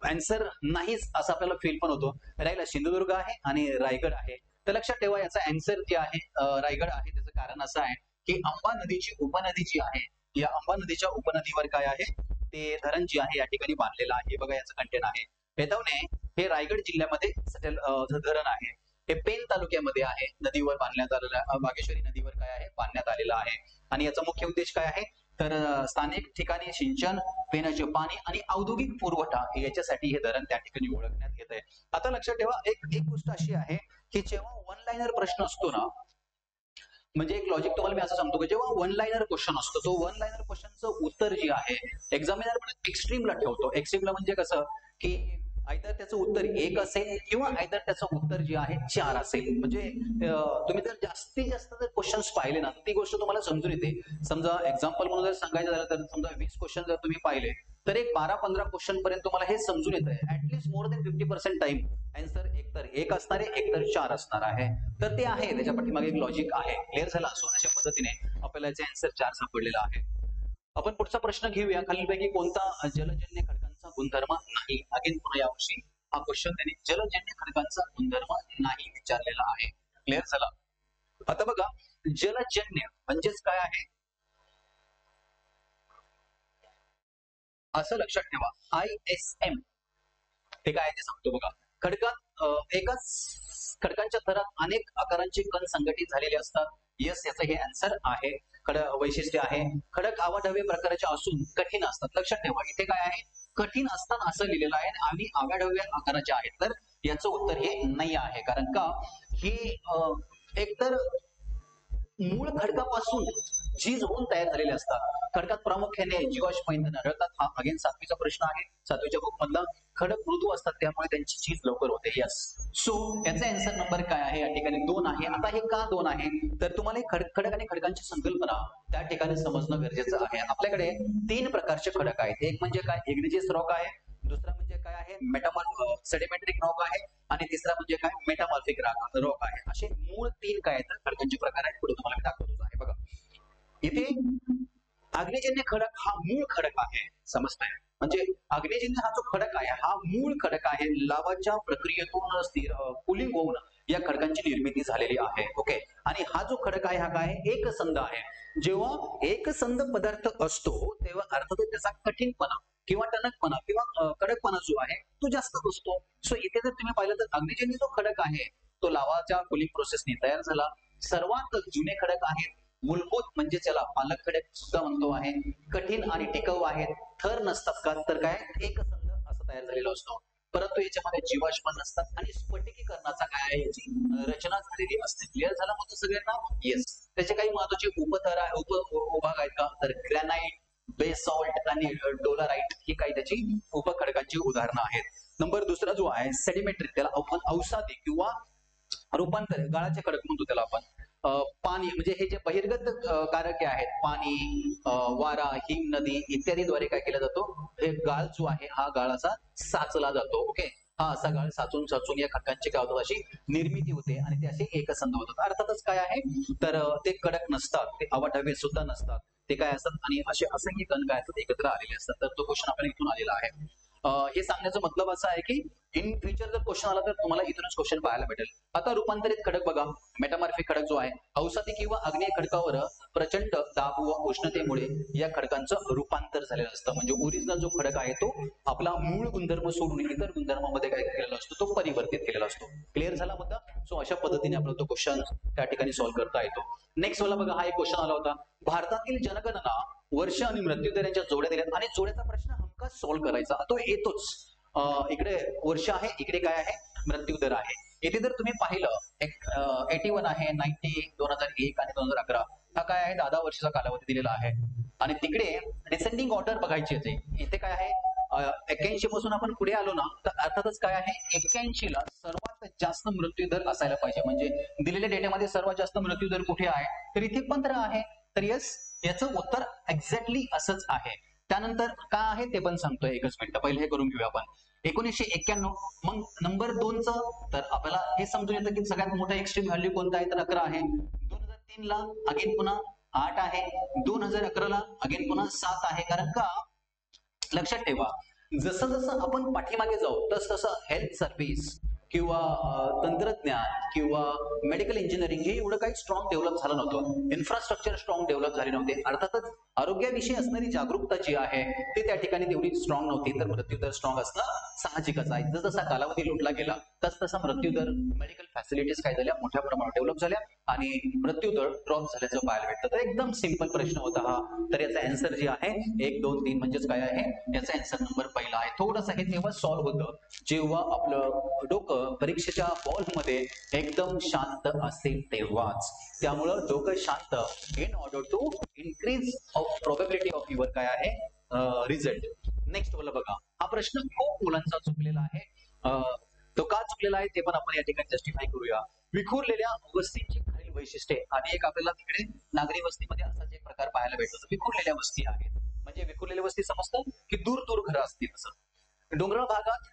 आन्सर नाहीच असं आपल्याला फील पण होतो. राहिला सिंधुदुर्ग आहे आणि रायगड आहे. तर लक्षात ठेवा याचा आन्सर जे आहे रायगड आहे. त्याचं कारण असं आहे की अंबा नदीची उपनदी जी आहे, या अंबा नदीच्या उपनदीवर काय आहे, ते धरण जे आहे या ठिकाणी बांधलेलं आहे. बघा याचं कंटेंट आहे. बेतवणे हे रायगड जिल्ह्यामध्ये धरण आहे. हे पेन तालुक्यामध्ये आहे. नदीवर बांधण्यात आलेलं, बागेश्वरी नदीवर काय आहे, बांधण्यात आलेलं आहे. आणि याचा मुख्य उद्देश काय आहे, तर स्थानिक ठिकाणी सिंचन, पिण्याचे पाणी आणि औद्योगिक पुरवठा याच्यासाठी हे धरण त्या ठिकाणी ओळखण्यात येत आहे. आता लक्षात ठेवा एक गोष्ट अशी आहे की जेव्हा वन लाईनर प्रश्न असतो ना, म्हणजे एक लॉजिक तुम्हाला मी असं सांगतो की जेव्हा वन लाईनर क्वेश्चन असतो, तो वन लाईनर क्वेश्चनचं उत्तर जे आहे एक्झामिनर एक्स्ट्रीमला ठेवतो. एक्स्ट्रीमला म्हणजे कसं की आयदर त्याचं उत्तर 1 असेल किंवा आयदर त्याचं उत्तर जे आहे 4 असेल. म्हणजे तुम्ही जर जास्तीत जास्त जर क्वेश्चन्स पाहिले ना, ती गोष्ट तुम्हाला समजून येते. समजा एक्झाम्पल म्हणून जर सांगायचं झालं तर समजा 20 क्वेश्चन जर तुम्ही पाहिले तर एक 12-15 क्वेश्चन पर्यंत तुम्हाला हे समजून येत आहे. At least more than 50% time answer एकतर 1 असणार आहे, एकतर 4 असणार आहे. तर ते आहे, त्याच्या पाठीमागे एक लॉजिक आहे. क्लिअर झाला? सो अशा पद्धतीने आपल्याला याचे आन्सर 4 सापडलेला आहे. आपण पुढचा प्रश्न घेऊया. खालीलपैकी कोणता जलजन्य खडकांचा गुणधर्म नाही? अगेन पुन्हा यावर्षी हा क्वेश्चन त्यांनी जलजन्य खडकांचा गुणधर्म नाही विचारलेला आहे. क्लिअर झाला? आता बघा जलजन्य म्हणजेच काय आहे असं लक्षात ठेवा. ISM हे काय ते सांगतो बघा. खडकात एकाच खडकांच्या थरात अनेक आकारांचे कण संघटित झालेले असतात. येस, याचं हे आन्सर आहे. वैशिष्ट्य आहे, खडक आवाढव्य प्रकारचे असून कठीण असतात. लक्षात ठेवा इथे काय आहे, कठीण असतात असं लिहिलेलं आहे आणि आवाढव्य आकाराचे आहेत. तर याचं उत्तर हे नाही आहे. कारण का हे एकतर मूळ खडकापासून झीज होऊन तयार झालेले असतात. खडकात प्रामुख्याने जीवाश्म इंधन आढळतात. हा अगेन 7वीचा प्रश्न आहे. 7वीच्या बुक मधला. खडक मृदू असतात त्यामुळे त्यांची झीज लवकर होते. यस. सो याचा आन्सर नंबर काय आहे या ठिकाणी 2 आहे. आता हे का 2 आहे, तर तुम्हाला खडक आणि खडकांची संकल्पना त्या ठिकाणी समजणं गरजेचं आहे. आपल्याकडे 3 प्रकारचे खडक आहेत. एक म्हणजे काय, इग्निजियस रॉक आहे. दुसरा म्हणजे काय आहे, सेडिमेंट्रिक रॉक आहे. आणि तिसरा म्हणजे काय, मेटामॉर्फिक रॉक आहे. असे मूळ 3 काय आहेत खडकांचे प्रकार आहेत. पुढे तुम्हाला दाखवतो आहे. बघा इथे अग्निजन्य खडक हा मूळ खडक आहे. समजताय? म्हणजे अग्निजन्य हा जो खडक आहे हा मूळ खडक आहे. लावाच्या प्रक्रियेतून कुलिंग होऊन या खडकांची निर्मिती झालेली आहे. ओके. आणि हा जो खडक आहे हा काय, एकसंध आहे. जेव्हा एकसंध पदार्थ असतो तेव्हा अर्थातच त्याचा कठीणपणा किंवा टणकपणा किंवा कडकपणा जो आहे तो जास्त असतो. सो इथे जर तुम्ही पाहिलं तर अग्निजन्य जो खडक आहे तो लावाच्या कुलिंग प्रोसेसने तयार झाला. सर्वात जुने खडक आहेत. मूलभूत म्हणजे त्याला पालक खडक सुद्धा म्हणतो आहे. कठीण आणि टिकाऊ आहेत. थर नसतात का, तर काय एकसंध असं तयार झालेला असतो. परंतु याच्यामध्ये जीवाश्म नसतात आणि स्फटिकीकरणाचा काय आहे याची रचना झालेली असते. क्लिअर झाला मग सगळ्यांना? येस. त्याचे काही महत्वाचे उपभाग आहेत का, तर ग्रॅनाइट, बेसॉल्ट आणि डोलराइट ही काही त्याची उपखडकांची उदाहरणं आहेत. नंबर दुसरा जो आहे सेडिमेंट्री, त्याला आपण अवसादी किंवा रूपांतर गाळाचे खडक म्हणतो त्याला आपण. पाणी म्हणजे हे जे बहिर्गत कारके आहेत, पाणी, वारा, हिम नदी इत्यादीद्वारे काय केला जातो, हे गाळ जो आहे हा गाळ असा साचला जातो. ओके. हा असा गाळ साचून साचून या खडकांची काय होतात, अशी निर्मिती होते आणि ते असे एकसंध होतात. अर्थातच काय आहे, तर ते कडक नसतात, ते अवाढव्य सुद्धा नसतात, ते काय असतात आणि असे असंख्य कण काय असतात एकत्र आलेले असतात. तर तो क्वेश्चन आपल्याला इथून आलेला आहे. हे सांगण्याचा मतलब असा आहे की इन फ्युचर जर क्वेश्चन आला तर तुम्हाला इथूनच क्वेश्चन पाहायला भेटेल. आता रूपांतरित खडक बघा, मेटामॉर्फिक खडक जो आहे अवसादी किंवा आग्नेय खडकावर प्रचंड दाब व उष्णतेमुळे या खडकांचं रूपांतर झालेलं असतं. म्हणजे ओरिजिनल जो खडक आहे तो आपला मूळ गुणधर्म सोडून इतर गुणधर्मामध्ये काय केलेला असतो, तो परिवर्तित केलेला असतो. क्लिअर झाला मुद्दा? सो अशा पद्धतीने आपल्याला तो क्वेश्चन त्या ठिकाणी सॉल्व्ह करता येतो. नेक्स्ट वाला बघा, हा एक क्वेश्चन आला होता. भारतातील जनगणना वर्ष आणि मृत्यू दर यांच्या जोड्या दिल्यात आणि जोड्याचा प्रश्न हमखास सॉल्व्ह करायचा, तो येतोच. इकडे वर्ष आहे, इकडे काय आहे, मृत्यू दर आहे. येथे जर तुम्ही पाहिलं 81 आहे, 90, 2001 आणि 2011 हा काय आहे, 10 वर्षाचा कालावधी दिलेला आहे. आणि तिकडे डिसेंडिंग ऑर्डर बघायची आहे. इथे काय आहे, 81 पासून आपण पुढे आलो ना, तर अर्थातच काय आहे, 81 ला सर्वात जास्त मृत्यू दर असायला पाहिजे. म्हणजे दिलेल्या डेटामध्ये सर्वात जास्त मृत्यू दर कुठे आहे, तर इथे 15 आहे. तर यस, याचं उत्तर एक्झॅक्टली असंच आहे. त्यानंतर काय आहे ते पण सांगतोय, एकच मिनिट पहिले हे करून घेऊया आपण. 1991. मग नंबर 2चं तर आपल्याला हे समजून येतं की सगळ्यात मोठा एक्स्ट्रीम व्हॅल्यू कोणता आहे तर 11 आहे. 2003 ला अगेन पुन्हा 8 आहे. 2011 ला अगेन पुन्हा 7 आहे. कारण का लक्षात ठेवा, जसं जसं आपण पाठीमागे जाऊ तस तसं हेल्थ सर्व्हिस किंवा तंत्रज्ञान किंवा मेडिकल इंजिनिअरिंग हे एवढं काही स्ट्रॉंग डेव्हलप झालं नव्हतं. इन्फ्रास्ट्रक्चर स्ट्रॉंग डेव्हलप झाले नव्हते. अर्थातच आरोग्याविषयी असणारी जागरूकता जी आहे ती त्या ठिकाणी तेवढी स्ट्रॉंग नव्हती. तर मृत्यूदर स्ट्रॉंग असणं साहजिकच आहे. जसजसा कालावधी लुटला गेला तस तसा मृत्यूदर, मेडिकल फॅसिलिटीज काय झाल्या मोठ्या प्रमाणात डेव्हलप झाल्या आणि मृत्यूदर ड्रॉप झाल्याचं पाहायला भेटतं. तर एकदम सिंपल प्रश्न होता हा. तर याचा आन्सर जे आहे 1, 2, 3 म्हणजेच काय आहे, याचा आन्सर नंबर पहिला आहे. थोडंसं हे तेव्हा सॉल्व्ह होतं जेव्हा आपलं डोकं परीक्षेच्या हॉलमध्ये एकदम शांत असेल तेव्हाच. त्यामुळं डोकं शांत in order to increase of probability of your काय आहे रिझल्ट. नेक्स्ट वाला बघा, हा प्रश्न खूप मुलांचा चुकलेला आहे. तो का चुकलेला आहे ते पण आपण या ठिकाणी जस्टिफाय करूया. विखुरलेल्या वस्तींची खालील वैशिष्ट्ये, आणि एक आपल्याला तिकडे नागरी वस्तीमध्ये असाच एक प्रकार पाहायला भेटतो. विखुरलेल्या वस्ती आहेत म्हणजे विखुरलेल्या वस्ती समजतं की दूर दूर घरं असतील. तसं डोंगराळ भागात,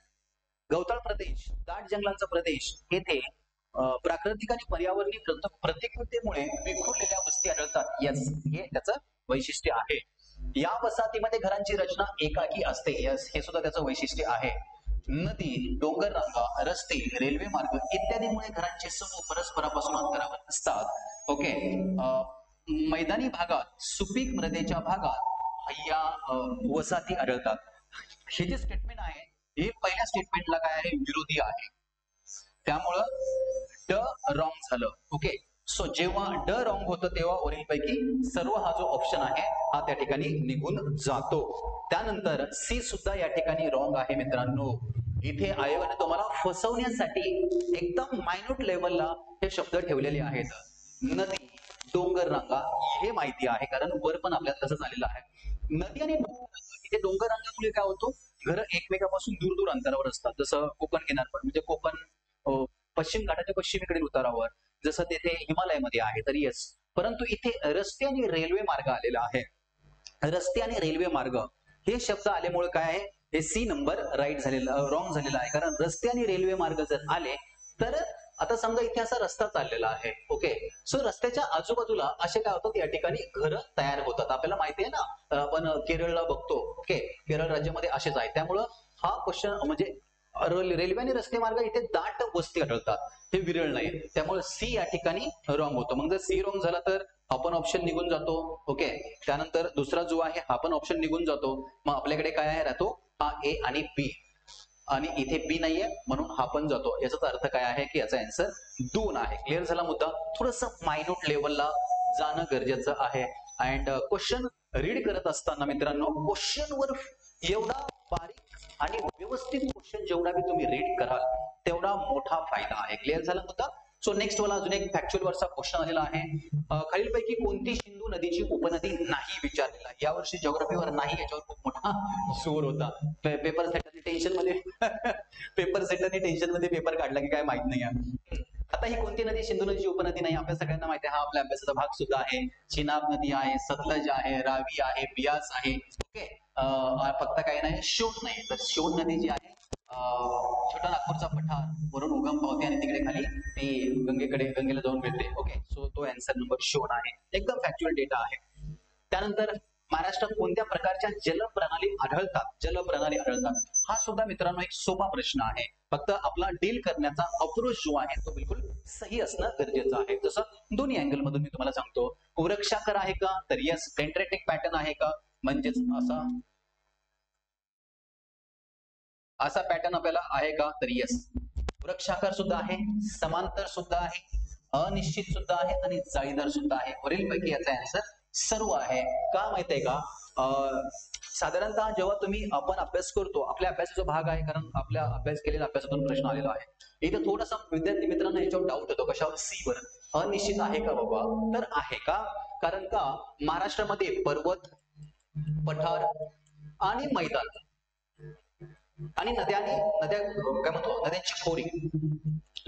गवताळ प्रदेश, दाट जंगलांचा प्रदेश येथे प्राकृतिक आणि पर्यावरणीय प्रतिकूलतेमुळे विखुरलेल्या वस्ती आढळतात. यस, हे त्याचं वैशिष्ट्य आहे. या वसाहतीमध्ये घरांची रचना एकाकी असते. यस, हे सुद्धा त्याचं वैशिष्ट्य आहे. नदी, डोंगर रांगा, रस्ते, रेल्वे मार्ग इत्यादीमुळे घरांचे समूह परस्परापासून अंतरावर असतात. ओके. मैदानी भागात, सुपीक मृदेच्या भागात या वसाहती आढळतात. हे जे स्टेटमेंट आहे हे पहिल्या स्टेटमेंटला काय आहे, विरोधी आहे. त्यामुळं ड रॉंग झालं. ओके. सो जेव्हा ड रॉंग होतं तेव्हा वरीलपैकी सर्व हा जो ऑप्शन आहे हा त्या ठिकाणी निघून जातो. त्यानंतर सी सुद्धा या ठिकाणी रॉंग आहे मित्रांनो. इथे आयोगाने तुम्हाला फसवण्यासाठी एकदम मायन्यूट लेवलला हे शब्द ठेवलेले आहेत. नदी, डोंगर रांगा हे माहिती आहे कारण वर पण आपल्याला तसंच आलेलं आहे. नदी आणि इथे डोंगर रांगामुळे काय होतो, घर एकमेकापासून दूर दूर अंतरावर असतात. जसं कोकण किनारपट्टी म्हणजे कोकण पश्चिम घाटाच्या पश्चिमेकडील उतारावर, जसं तेथे हिमालयामध्ये आहे. तर येस, परंतु इथे रस्ते आणि रेल्वे मार्ग आलेला आहे. रस्ते आणि रेल्वे मार्ग हे शब्द आल्यामुळे काय आहे, हे सी नंबर राईट झालेला, रॉंग झालेला आहे. कारण रस्ते आणि रेल्वे मार्ग जर आले तर आता समजा इथे असा रस्ता चाललेला आहे. ओके. सो रस्त्याच्या आजूबाजूला असे काय होतात, या ठिकाणी घरं तयार होतात. आपल्याला माहिती आहे ना, आपण केरळला बघतो. ओके, केरळ राज्यामध्ये असेच आहे. त्यामुळं हा क्वेश्चन म्हणजे रेल्वे आणि रस्ते मार्ग इथे दाट वस्ती आढळतात, हे विरळ नाही. त्यामुळे सी या ठिकाणी रॉंग होतं. मग जर सी रॉंग झाला तर आपण ऑप्शन निघून जातो. ओके. त्यानंतर दुसरा जो आहे हा पण ऑप्शन निघून जातो. मग आपल्याकडे काय आहे राहतो, हा ए आणि बी, आणि इथे बी नाहीये म्हणून हा पण जातो. याचा अर्थ काय आहे की याचा आन्सर 2 आहे. क्लिअर झाला मुद्दा. थोडस मायन्यूट लेवलला जाणं गरजेचं आहे. अँड क्वेश्चन रीड करत असताना मित्रांनो, क्वेश्चन वर एवढा बारीक आणि व्यवस्थित क्वेश्चन जेवढा बी तुम्ही रीड कराल तेवढा मोठा फायदा आहे. क्लिअर झाला मुद्दा. सो नेक्स्ट वाला अजून एक फॅक्च्युअल वरचा क्वेश्चन आलेला आहे. खालीलपैकी कोणती सिंधू नदीची उपनदी नाही विचारलेला. यावर्षी जिओग्राफीवर नाही याच्यावर खूप मोठा जोर होता. पेपर सेटरने टेन्शन मध्ये पेपर सेटरने टेन्शन मध्ये पेपर काढला की काय माहित नाही. आता ही कोणती नदी सिंधू नदीची उपनदी नाही, आपल्या सगळ्यांना माहिती आहे. हा आपल्या अभ्यासाचा भाग सुद्धा आहे. चिनाब नदी आहे, सतलज आहे, रावी आहे, बियास आहे. ओके. फक्त काय नाही, शोण नाही. तर शोण नदी जी आहे छोटा नागपूरचा पठार वरून उगम पावते आणि तिकडे खाली ती गंगेला जाऊन मिळते. ओके. सो तो आन्सर नंबर शोण आहे. एकदम फॅक्च्युअल डेटा आहे. त्यानंतर महाराष्ट्रात कोणत्या प्रकारच्या जलप्रणाली आढळतात, हा सुद्धा मित्रांनो एक सोपा प्रश्न आहे. फक्त आपला डील करण्याचा अप्रोच जो आहे तो बिलकुल सही असणं गरजेचं आहे. जसं दोन्ही अँगल मधून मी तुम्हाला सांगतो. वृक्षाकार आहे का, तर येस. डेंड्रेटिक पॅटर्न आहे का, म्हणजेच असा पॅटर्न आपल्याला आहे का, तर येस. वृक्षाकार सुद्धा आहे, समांतर सुद्धा आहे, अनिश्चित सुद्धा आहे आणि जाळीदार सुद्धा आहे. वरीलपैकी याचा आन्सर सर्व आहे. का माहितीये का, साधारणतः जेव्हा आपण अभ्यास करतो, आपल्या अभ्यासाचा भाग आहे कारण आपल्या अभ्यास केलेल्या अभ्यासातून प्रश्न आलेला आहे. इथे थोडासा विद्यार्थी मित्रांनो याच्यावर डाऊट येतो. कशावर, सी वर. अनिश्चित आहे का बाबा, तर आहे का, कारण का महाराष्ट्रामध्ये पर्वत, पठार आणि मैदान आणि नद्या काय म्हणतो,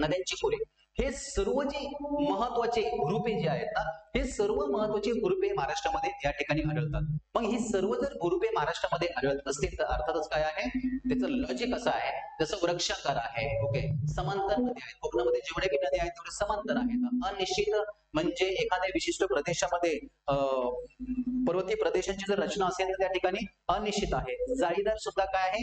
नद्यांची खोरी हे सर्व जे महत्वाचे भूरूपे जे आहेत ना, हे सर्व महत्वाचे भूरूपे महाराष्ट्रामध्ये या ठिकाणी आढळतात. मग ही सर्व जर भूरूपे महाराष्ट्रामध्ये आढळत असतील तर अर्थातच काय आहे, त्याचं लॉजिक असं आहे, जसं वृक्षाकार आहे, ओके, समांतर नदी आहेत, कोकणामध्ये जेवढे काही नदी आहेत तेवढे समांतर आहेत. अनिश्चित म्हणजे एखाद्या विशिष्ट प्रदेशामध्ये पर्वतीय प्रदेशांची जर रचना असेल तर त्या ठिकाणी अनिश्चित आहे. जाळीदार सुद्धा काय आहे,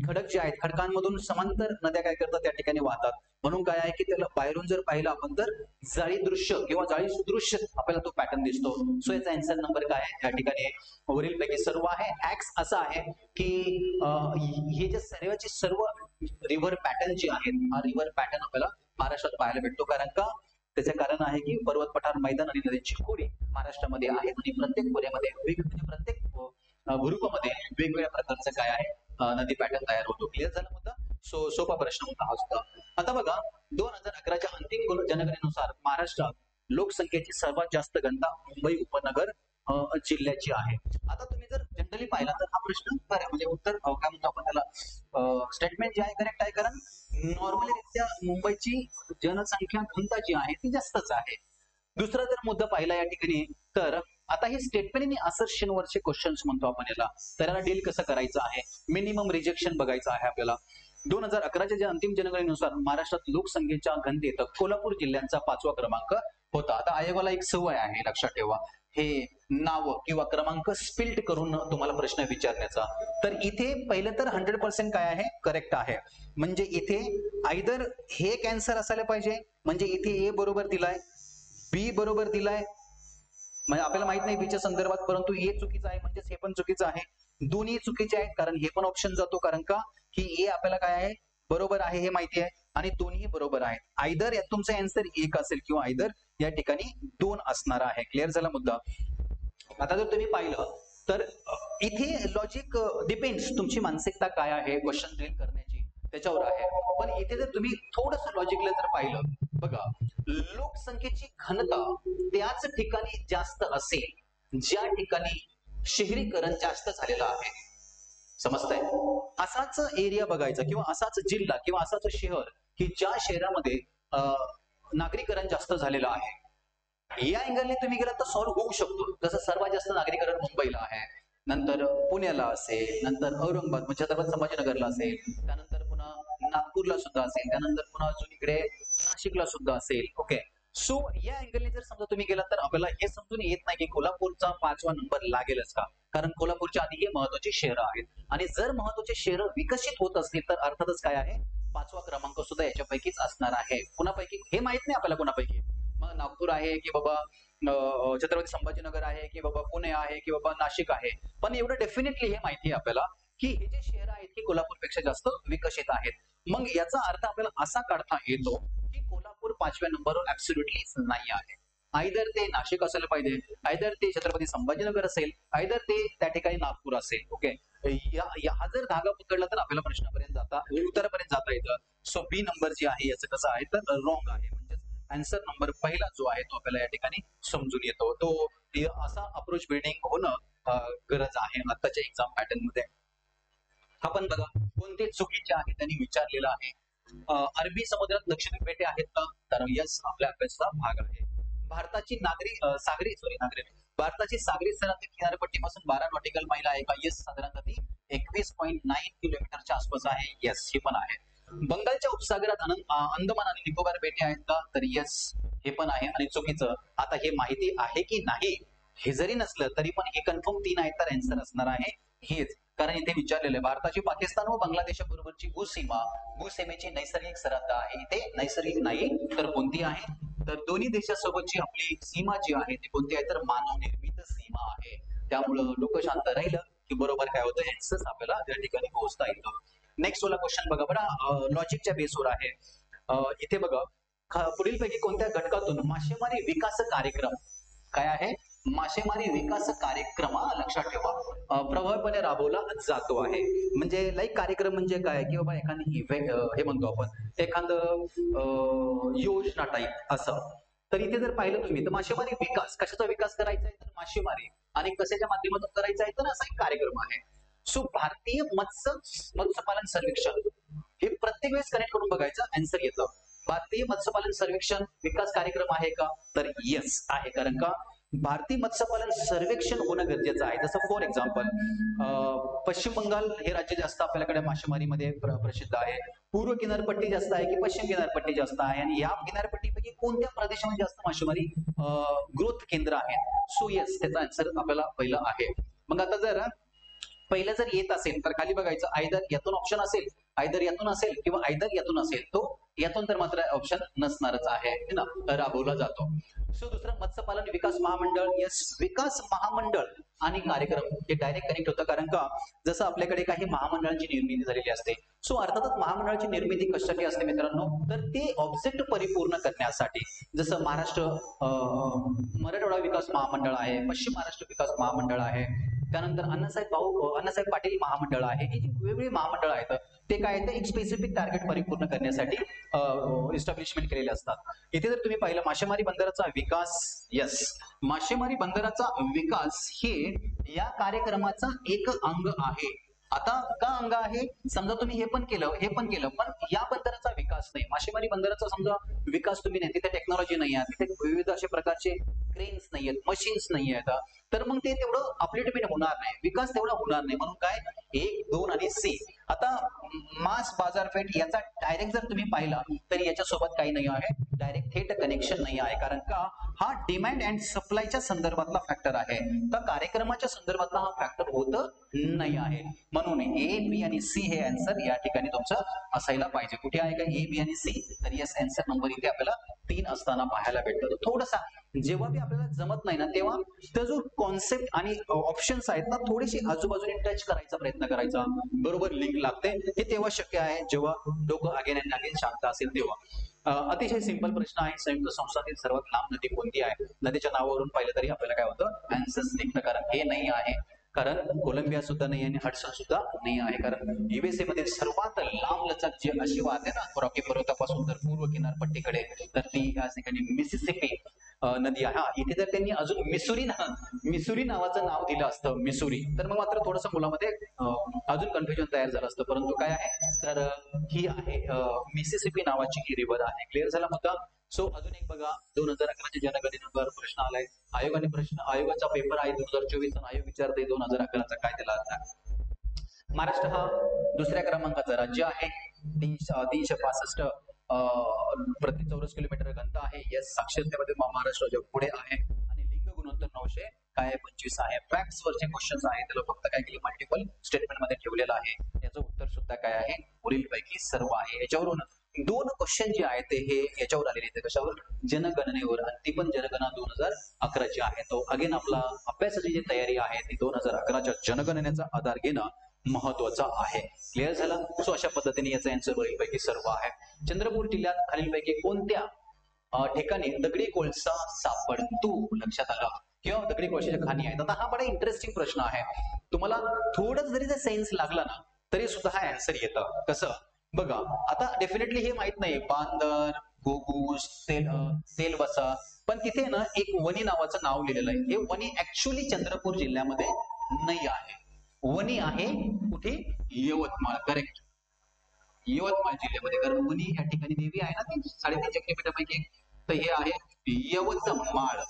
खडक जे आहेत, खडकांमधून समांतर नद्या काय करतात त्या ठिकाणी वाहतात. म्हणून काय आहे की त्याला बाहेरून जर पाहिलं आपण तर जाळी दृश्य किंवा जाळी सुदृश्य आपल्याला तो पॅटर्न दिसतो. सो याचा आन्सर नंबर काय आहे त्या ठिकाणी, वरील पैकी सर्व आहे. ऍक्स असं आहे की हे जे सर्वचे सर्व रिव्हर पॅटर्न जे आहेत, हा रिव्हर पॅटर्न आपल्याला महाराष्ट्रात पाहायला भेटतो. कारण का, त्याचे कारण आहे की पर्वत पठार, मैदान आणि नद्यांची खोरी महाराष्ट्रामध्ये आहेत आणि प्रत्येक खोऱ्यामध्ये म्हणजे प्रत्येक भूरूपामध्ये वेगवेगळ्या प्रकारचं काय आहे, नदी पॅटर्न तयार होतो. क्लिअर झाला मुद्दा? सोपा प्रश्न होता हा सुद्धा. आता बघा, 2011च्या अंतिम जनगणनेनुसार महाराष्ट्रात लोकसंख्येची सर्वात जास्त घनता मुंबई उपनगर जिल्ह्याची आहे. आता तुम्ही जर जनरली पाहिला तर हा प्रश्न म्हणजे उत्तर काय म्हणतो आपण त्याला, स्टेटमेंट जे आहे करेक्ट आहे, कारण नॉर्मली रित्या मुंबईची जनसंख्या घनता जी आहे ती जास्तच आहे. दुसरा जर मुद्दा पाहिला या ठिकाणी तर आता हे स्टेटमेंट आणि असर्शन वरचे क्वेश्चन्स म्हणतो आपण याला, तर याला डील कसं करायचं आहे, मिनिमम रिजेक्शन बघायचं आहे आपल्याला. 2011च्या ज्या अंतिम जनगणनेनुसार महाराष्ट्रात लोकसंख्येच्या घनतेत कोल्हापूर जिल्ह्यांचा 5वा क्रमांक होता. आता आयोगाला एक सवय आहे, लक्षात ठेवा, हे नाव किंवा क्रमांक स्पिल्ट करून तुम्हाला प्रश्न विचारण्याचा. तर इथे पहिलं तर 100% काय आहे, करेक्ट आहे. म्हणजे इथे आयदर हे कॅन्सर असायला पाहिजे, म्हणजे इथे ए बरोबर दिलाय, बी बरोबर दिलाय, म्हणजे आपल्याला माहित नाही बीच्या संदर्भात, परंतु हे चुकीचं आहे, म्हणजेच हे पण चुकीचं आहे. दोन्ही चुकीचे आहेत कारण हे पण ऑप्शन जातो, कारण का की ए आपल्याला काय आहे, बरोबर आहे हे माहिती आहे, आणि दोन्ही बरोबर आहेत. आयदर यात तुमचा आन्सर एक असेल किंवा आयदर या ठिकाणी 2 असणार आहे. क्लिअर झाला मुद्दा? आता जर तुम्ही पाहिलं तर इथे लॉजिक डिपेंड्स, तुमची मानसिकता काय आहे क्वेश्चन डील करण्याची त्याच्यावर आहे. पण इथे जर तुम्ही थोडस लॉजिकला जर पाहिलं, बघा, लोकसंख्येची घनता त्याच ठिकाणी जास्त असेल ज्या ठिकाणी शहरीकरण जास्त झालेलं आहे. समजतंय? असाच एरिया बघायचा किंवा असाच जिल्हा किंवा असाच शहर की ज्या शहरामध्ये नागरीकरण जास्त झालेलं आहे. या अँगलने तुम्ही गेलात तर सॉल्व्ह होऊ शकतो. जसं सर्वात जास्त नागरीकरण मुंबईला आहे, नंतर पुण्याला असेल, नंतर औरंगाबाद म्हणजे छत्रपती संभाजीनगरला असेल, त्यानंतर पुन्हा नागपूरला सुद्धा असेल, त्यानंतर पुन्हा अजून इकडे नाशिकला सुद्धा असेल. ओके, सो या अँगलने जर समजा तुम्ही गेलात तर आपल्याला हे समजून येत नाही की कोल्हापूरचा 5वा नंबर लागेलच का, कारण कोल्हापूरच्या आधी हे महत्वाची शहरं आहेत, आणि जर महत्वाचे शहरं विकसित होत असतील तर अर्थातच काय आहे, 5वा क्रमांक सुद्धा याच्यापैकीच असणार आहे. कुणापैकी हे माहित नाही आपल्याला, कुणापैकी. मग नागपूर आहे की बाबा छत्रपती संभाजीनगर आहे की बाबा पुणे आहे की बाबा नाशिक आहे, पण एवढं डेफिनेटली हे माहिती आहे आपल्याला की हे जे शहर आहेत की कोल्हापूरपेक्षा जास्त विकसित आहेत. मग याचा अर्थ आपल्याला असा काढता येतो की कोल्हापूर 5व्या नंबरवर ऍब्सोल्युटली नाही आहे. आयदर ते नाशिक असायला पाहिजे, आयदर ते छत्रपती संभाजीनगर असेल, आयदर ते त्या ठिकाणी नागपूर असेल. ओके, हा जर धागा पकडला तर आपल्याला प्रश्नापर्यंत उत्तरापर्यंत जाता येतं. सो बी नंबर जे आहे याचं कसं आहे तर रॉंग आहे, म्हणजे आन्सर नंबर पहिला जो आहे तो आपल्याला या ठिकाणी समजून येतो. तो असा अप्रोच बिल्डिंग होणं गरज आहे आताच्या एक्झाम पॅटर्न मध्ये. आपण बघा कोणते चुकीचे आहे त्यांनी विचारलेलं आहे. अरबी समुद्रात लक्षद्वीप बेटे आहेत का, तर यस आपल्या अभ्यासाचा भाग आहे. भारताची भारताची सागरी सरासरी किनारपट्टीपासून 12 नॉटिकल मैल आहे का, यस साधारणतः ती 21.9 किलोमीटरच्या आसपास आहे, यस हे पण आहे. बंगालच्या उपसागरात अंदमान आणि निकोबार बेटे आहेत का, तर यस हे पण आहे. आणि चुकीचं, आता हे माहिती आहे की नाही हे जरी नसलं तरी पण हे कन्फर्म 3 आहेत, तर आन्सर असणार आहे हेच, कारण इथे विचारलेलं आहे भारताची पाकिस्तान व बांगलादेशाबरोबरची भूसीमेची नैसर्गिक सरहद्द आहे. इथे नैसर्गिक नाही तर कोणती आहे, तर दोन्ही देशासोबतची आपली सीमा जी आहे ती कोणती आहे, तर मानवनिर्मित सीमा आहे. त्यामुळं डोकं शांत राहिलं की बरोबर काय होतं, आन्सर आपल्याला त्या ठिकाणी पोहोचता येतं. नेक्स्ट वाला क्वेश्चन बघा बरं, लॉजिकच्या बेसवर आहे. इथे बघा, पुढीलपैकी कोणत्या घटकातून मासेमारी विकास कार्यक्रम काय आहे, मासेमारी विकास कार्यक्रम लक्षात ठेवा प्रभावीपणे राबवला जातो आहे. म्हणजे लाईक कार्यक्रम म्हणजे काय की बाबा एखादी इव्हेंट हे म्हणतो आपण, एखादं योजना टाईप असं. तर इथे जर पाहिलं तुम्ही तर मासेमारी विकास, कशाचा विकास करायचा आहे तर मासेमारी, आणि कशाच्या माध्यमातून करायचा आहे तर असा एक कार्यक्रम आहे. सो भारतीय मत्स्यपालन सर्वेक्षण हे प्रत्येक वेळेस कनेक्ट करून बघायचं, आन्सर येतं. भारतीय मत्स्यपालन सर्वेक्षण विकास कार्यक्रम आहे का? तर येस आहे, कारण का भारतीय मत्स्यपालन सर्वेक्षण होणं गरजेचं आहे. जसं फॉर एक्झाम्पल पश्चिम बंगाल हे राज्य जास्त आपल्याकडे मासेमारीमध्ये प्रसिद्ध आहे, पूर्व किनारपट्टी जास्त आहे की पश्चिम किनारपट्टी जास्त आहे, आणि या किनारपट्टीपैकी कोणत्या प्रदेशामध्ये जास्त मासेमारी ग्रोथ केंद्र आहे? सो येस, त्याचा आन्सर आपल्याला पहिला आहे. मग आता जर पहिलं जर येत असेल तर खाली बघायचं, आयदर यातून ऑप्शन असेल, आयदर यातून असेल किंवा आयदर यातून असेल, तो यातून तर मात्र ऑप्शन नसणारच आहे ना, राबवला जातो. सो दुसरं मत्स्यपालन विकास महामंडळ. येस, विकास महामंडळ आणि कार्यक्रम हे डायरेक्ट कनेक्ट होतं, कारण का जसं आपल्याकडे काही महामंडळांची निर्मिती झालेली असते. सो अर्थातच महामंडळाची निर्मिती कशासाठी असते मित्रांनो? तर ते ऑब्जेक्ट परिपूर्ण करण्यासाठी. जसं महाराष्ट्र मराठवाडा विकास महामंडळ आहे, पश्चिम महाराष्ट्र विकास महामंडळ आहे, त्यानंतर अण्णासाहेब पाटील महामंडळ आहे. ही जी वेगवेगळी महामंडळ आहेत ते काय आहे, एक स्पेसिफिक टार्गेट परिपूर्ण करण्यासाठी इस्टॅब्लिशमेंट केलेले असतात. इथे जर तुम्ही पाहिलं मासेमारी बंदराचा विकास, यस, मासेमारी बंदराचा विकास हे या कार्यक्रमाचा एक अंग आहे. आता का अंग आहे? समजा तुम्ही हे पण केलं, पण या बंदराचा विकास नाही, मासेमारी बंदराचा समजा विकास तुम्ही नाही, तिथे टेक्नॉलॉजी नाही आहे, तिथे विविध अशा प्रकारचे क्रेन्स नाही आहेत, मशीन्स नाही आहेत, तर मग ते तेवढं अपडेटमेंट होणार नाही, विकास तेवढा होणार नाही. म्हणून काय, 1, 2 आणि सी. आता मास बाजारपेठ याचा डायरेक्ट जर तुम्ही पाहिला तर याच्यासोबत काही नाही आहे, डायरेक्ट थेट कनेक्शन नाही आहे, कारण का हा डिमांड अँड सप्लायच्या संदर्भातला फॅक्टर आहे, तर कार्यक्रमाच्या संदर्भातला हा फॅक्टर होत नाही आहे. म्हणून ए, बी आणि सी हे आन्सर या ठिकाणी तुमचं असायला पाहिजे. कुठे आहे का ए, बी आणि सी? तर येस, आन्सर नंबर इथे आपल्याला 3 असताना पाहायला भेटतो. थोडासा जेव्हा बी आपल्याला जमत नाही ना, तेव्हा तो जो कॉन्सेप्ट आणि ऑप्शन्स आहेत ना, थोडेसे आजूबाजूने टच करायचा प्रयत्न करायचा, बरोबर लिंक लागते, हे तेव्हा शक्य आहे जेव्हा डोकं अगेन अँड अगेन शांत असेल तेव्हा. अतिशय सिंपल प्रश्न आहे, संयुक्त संस्थातील सर्वात लांब नदी कोणती आहे? नदीच्या नावावरून पाहिलं तरी आपल्याला काय होतं, आन्सर्स निघतं, कारण हे नाही आहे, कारण कोलंबिया सुद्धा नाही आणि हडसन सुद्धा नाही आहे, कारण युएसए मध्ये सर्वात लांब लचक जी अशी वाहते ना रॉकी पर्वतापासून तर पूर्व किनारपट्टीकडे, तर ती या ठिकाणी मिसिसिपी नदी आहे. हा, इथे जर त्यांनी अजून मिसुरी नावाचं नाव दिलं असतं, मिसुरी, तर मग मात्र थोडंसं मुलामध्ये अजून कन्फ्युजन तयार झालं असतं, परंतु काय आहे, तर ही आहे मिसिसिपी नावाची ही रिव्हर आहे. क्लिअर झाला मुद्दा? सो अजून एक बघा, 2011च्या जनगणनेवर प्रश्न आलाय, आयोगाचा पेपर आहे 2024, आयोग विचारते 2011चा काय त्याला अर्थ आहे. महाराष्ट्र हा दुसऱ्या क्रमांकाचा राज्य आहे, 365 प्रति चौरस किलोमीटर घनता आहे. यस, साक्षरतेमध्ये महाराष्ट्र पुढे आहे, आणि लिंग गुणोत्तर 900 काय 25 आहे. फॅक्ट्स वरचे क्वेश्चन्स आहे, त्याला फक्त काय केले, मल्टिपल स्टेटमेंट मध्ये ठेवलेलं आहे. याचं उत्तर सुद्धा काय आहे, पुढील पैकी सर्व आहे. याच्यावरून 2 क्वेश्चन जे आहेत ते हे याच्यावर आलेले आहेत, कशावर, जनगणनेवर, आणि ती पण जनगणना 2011ची आहे. तो अगेन आपला अभ्यासाची जी तयारी आहे ती 2011च्या जनगणनेचा आधार घेणं महत्वाचा आहे. क्लिअर झाला? सो अशा पद्धतीने याचा आन्सर वरीलपैकी सर्व आहे. चंद्रपूर जिल्ह्यात खालीलपैकी कोणत्या ठिकाणी दगडी कोळसा सापडतो? लक्षात आलं? किंवा दगडी कोळशाच्या खाणी आहेत. आता हा बडा इंटरेस्टिंग प्रश्न आहे, तुम्हाला थोडं जरी सेन्स लागला ना तरी सुद्धा हा आन्सर येतं. कसं बघा, आता डेफिनेटली हे माहित नाही, बांदर, घोगूस, तेलवसा, पण तिथे ना एक वनी नावाचं नाव लिहिलेलं आहे. हे वनी ऍक्च्युअली चंद्रपूर जिल्ह्यामध्ये नाही आहे. वनी आहे कुठे, यवतमाळ. करेक्ट, यवतमाळ जिल्ह्यामध्ये, कारण वनी या ठिकाणी देवी आहे ना ती 3.5 शक्तिपीठापैकी, तर हे आहे यवतमाळ.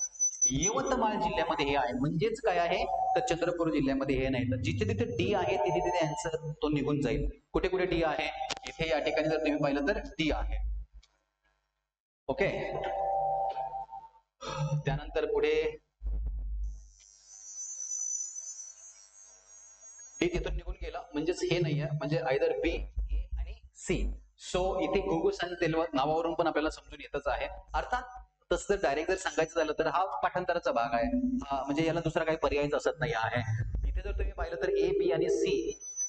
यवतमाळ जिल्ह्यामध्ये हे आहे, म्हणजेच काय आहे, तर चंद्रपूर जिल्ह्यामध्ये हे नाही. तर जिथे तिथे डी आहे तिथे तिथे आन्सर तो निघून जाईल. कुठे कुठे डी आहे, इथे या ठिकाणी जर तुम्ही पाहिलं तर डी आहे. ओके, त्यानंतर पुढे डी तिथून निघून गेला, म्हणजेच हे नाही आहे, म्हणजे आयदर बी, ए आणि सी. सो इथे घुगुस आणि तेलवत नावावरून पण आपल्याला समजून येतच आहे. अर्थात तसं जर डायरेक्ट जर सांगायचं झालं तर हा पाठांतराचा भाग आहे, म्हणजे याला दुसरा काही पर्यायच असत नाही आहे. इथे जर तुम्ही पाहिलं तर ए, बी आणि सी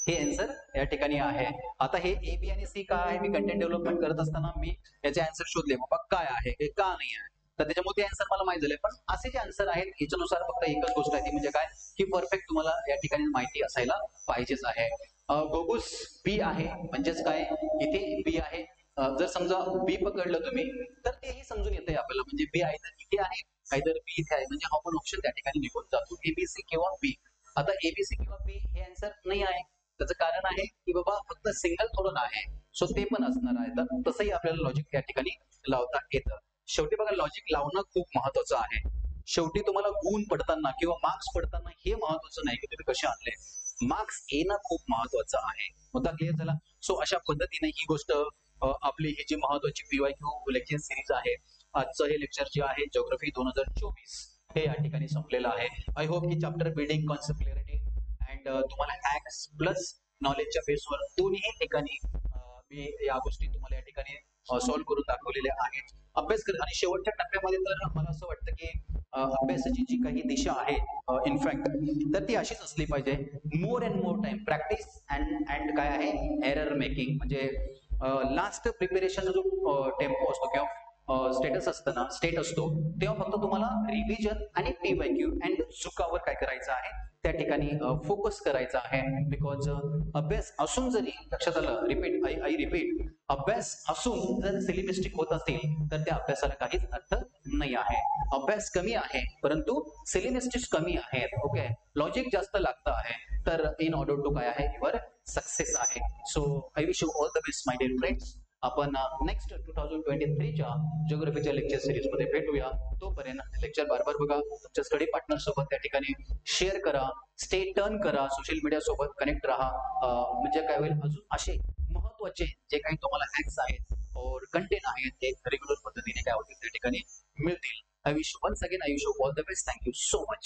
हे आन्सर या ठिकाणी आहे. आता हे ए, बी आणि सी का आहे, मी कंटेंट डेव्हलपमेंट करत असताना मी याचे आन्सर शोधले, बाबा काय आहे हे, का नाही आहे, तर त्याच्यामुळे ते आन्सर मला माहित झाले. पण असे जे आन्सर आहेत याच्यानुसार फक्त एकच गोष्ट आहे ती म्हणजे काय, की परफेक्ट तुम्हाला या ठिकाणी माहिती असायला पाहिजेच आहे. घोगुस बी आहे, म्हणजेच काय, इथे बी आहे. जर समजा बी पकडलं तुम्ही तर तेही समजून येते आपल्याला, म्हणजे बी आहे तर इथे आहे, काहीतरी बी इथे आहे, म्हणजे हा पण ऑप्शन त्या ठिकाणी निघून जातो, एबीसी किंवा बी. आता एबीसी किंवा बी हे आन्सर नाही आहे, त्याचं कारण आहे की बाबा फक्त सिंगल थोडं आहे. सो ते पण असणार आहे. तर तसंही आपल्याला लॉजिक त्या ठिकाणी लावता येतं. शेवटी बघा, लॉजिक लावणं खूप महत्वाचं आहे. शेवटी तुम्हाला गुण पडताना किंवा मार्क्स पडताना हे महत्वाचं नाही की तुम्ही कसे आणले, मार्क्स येणं खूप महत्वाचं आहे. मुद्दा क्लिअर झाला. सो अशा पद्धतीने ही गोष्ट आपली ही जी महत्वाची पीवायक्यू लेक्चर सिरीज आहे, आजचं हे लेक्चर जे आहे जिओग्राफी 2024 हे या ठिकाणी संपलेलं आहे. आय होप की chapter building, concept clarity and तुम्हाला ऍक्ट्स प्लस नॉलेजच्या बेसवर दोन्ही ठिकाणी मी या गोष्टी तुम्हाला या ठिकाणी सॉल्व्ह करून दाखवलेल्या आहेत. अभ्यास कर आणि शेवटच्या टप्प्यामध्ये तर मला असं वाटतं की अभ्यासाची जी काही दिशा आहे इनफॅक्ट तर ती अशीच असली पाहिजे. More and more time practice and and काय आहे, एरर मेकिंग. म्हणजे लास्ट प्रिपेरेशनचा जो टेम्पो असतो किंवा स्टेटस असतं ना, स्टेट असतो, तेव्हा फक्त तुम्हाला रिव्हिजन आणि पीवायक्यू अँड चुकावर काय करायचं आहे त्या ठिकाणी फोकस करायचा आहे. बिकॉज अभ्यास असून जरी, लक्षात आलं, रिपीट आय रिपीट, अभ्यास असून जर सिली मिस्टेक होत असेल तर त्या अभ्यासाला काहीच अर्थ नाही आहे. अभ्यास कमी आहे परंतु सिली मिस्टेक्स कमी आहेत. ओके, लॉजिक जास्त लागतं आहे तर इन ऑर्डर टू काय आहे, युअर सक्सेस आहे. So I wish you all the best my dear friends. आपण नेक्स्ट 2023च्या जिओग्राफीच्या लेक्चर सिरीज मध्ये भेटूया. तोपर्यंत लेक्चर बार बघा, तुमच्या स्टडी पार्टनर सोबत त्या ठिकाणी शेअर करा, स्टे टर्न करा, सोशल मीडिया सोबत कनेक्ट राहा. म्हणजे काय होईल, अजून असे महत्वाचे जे काही तुम्हाला हॅक्स आहेत और कंटेंट आहेत ते रेग्युलर पद्धतीने काय होतील त्या ठिकाणी मिळतील. I wish once again, I wish all the best. Thank you so much.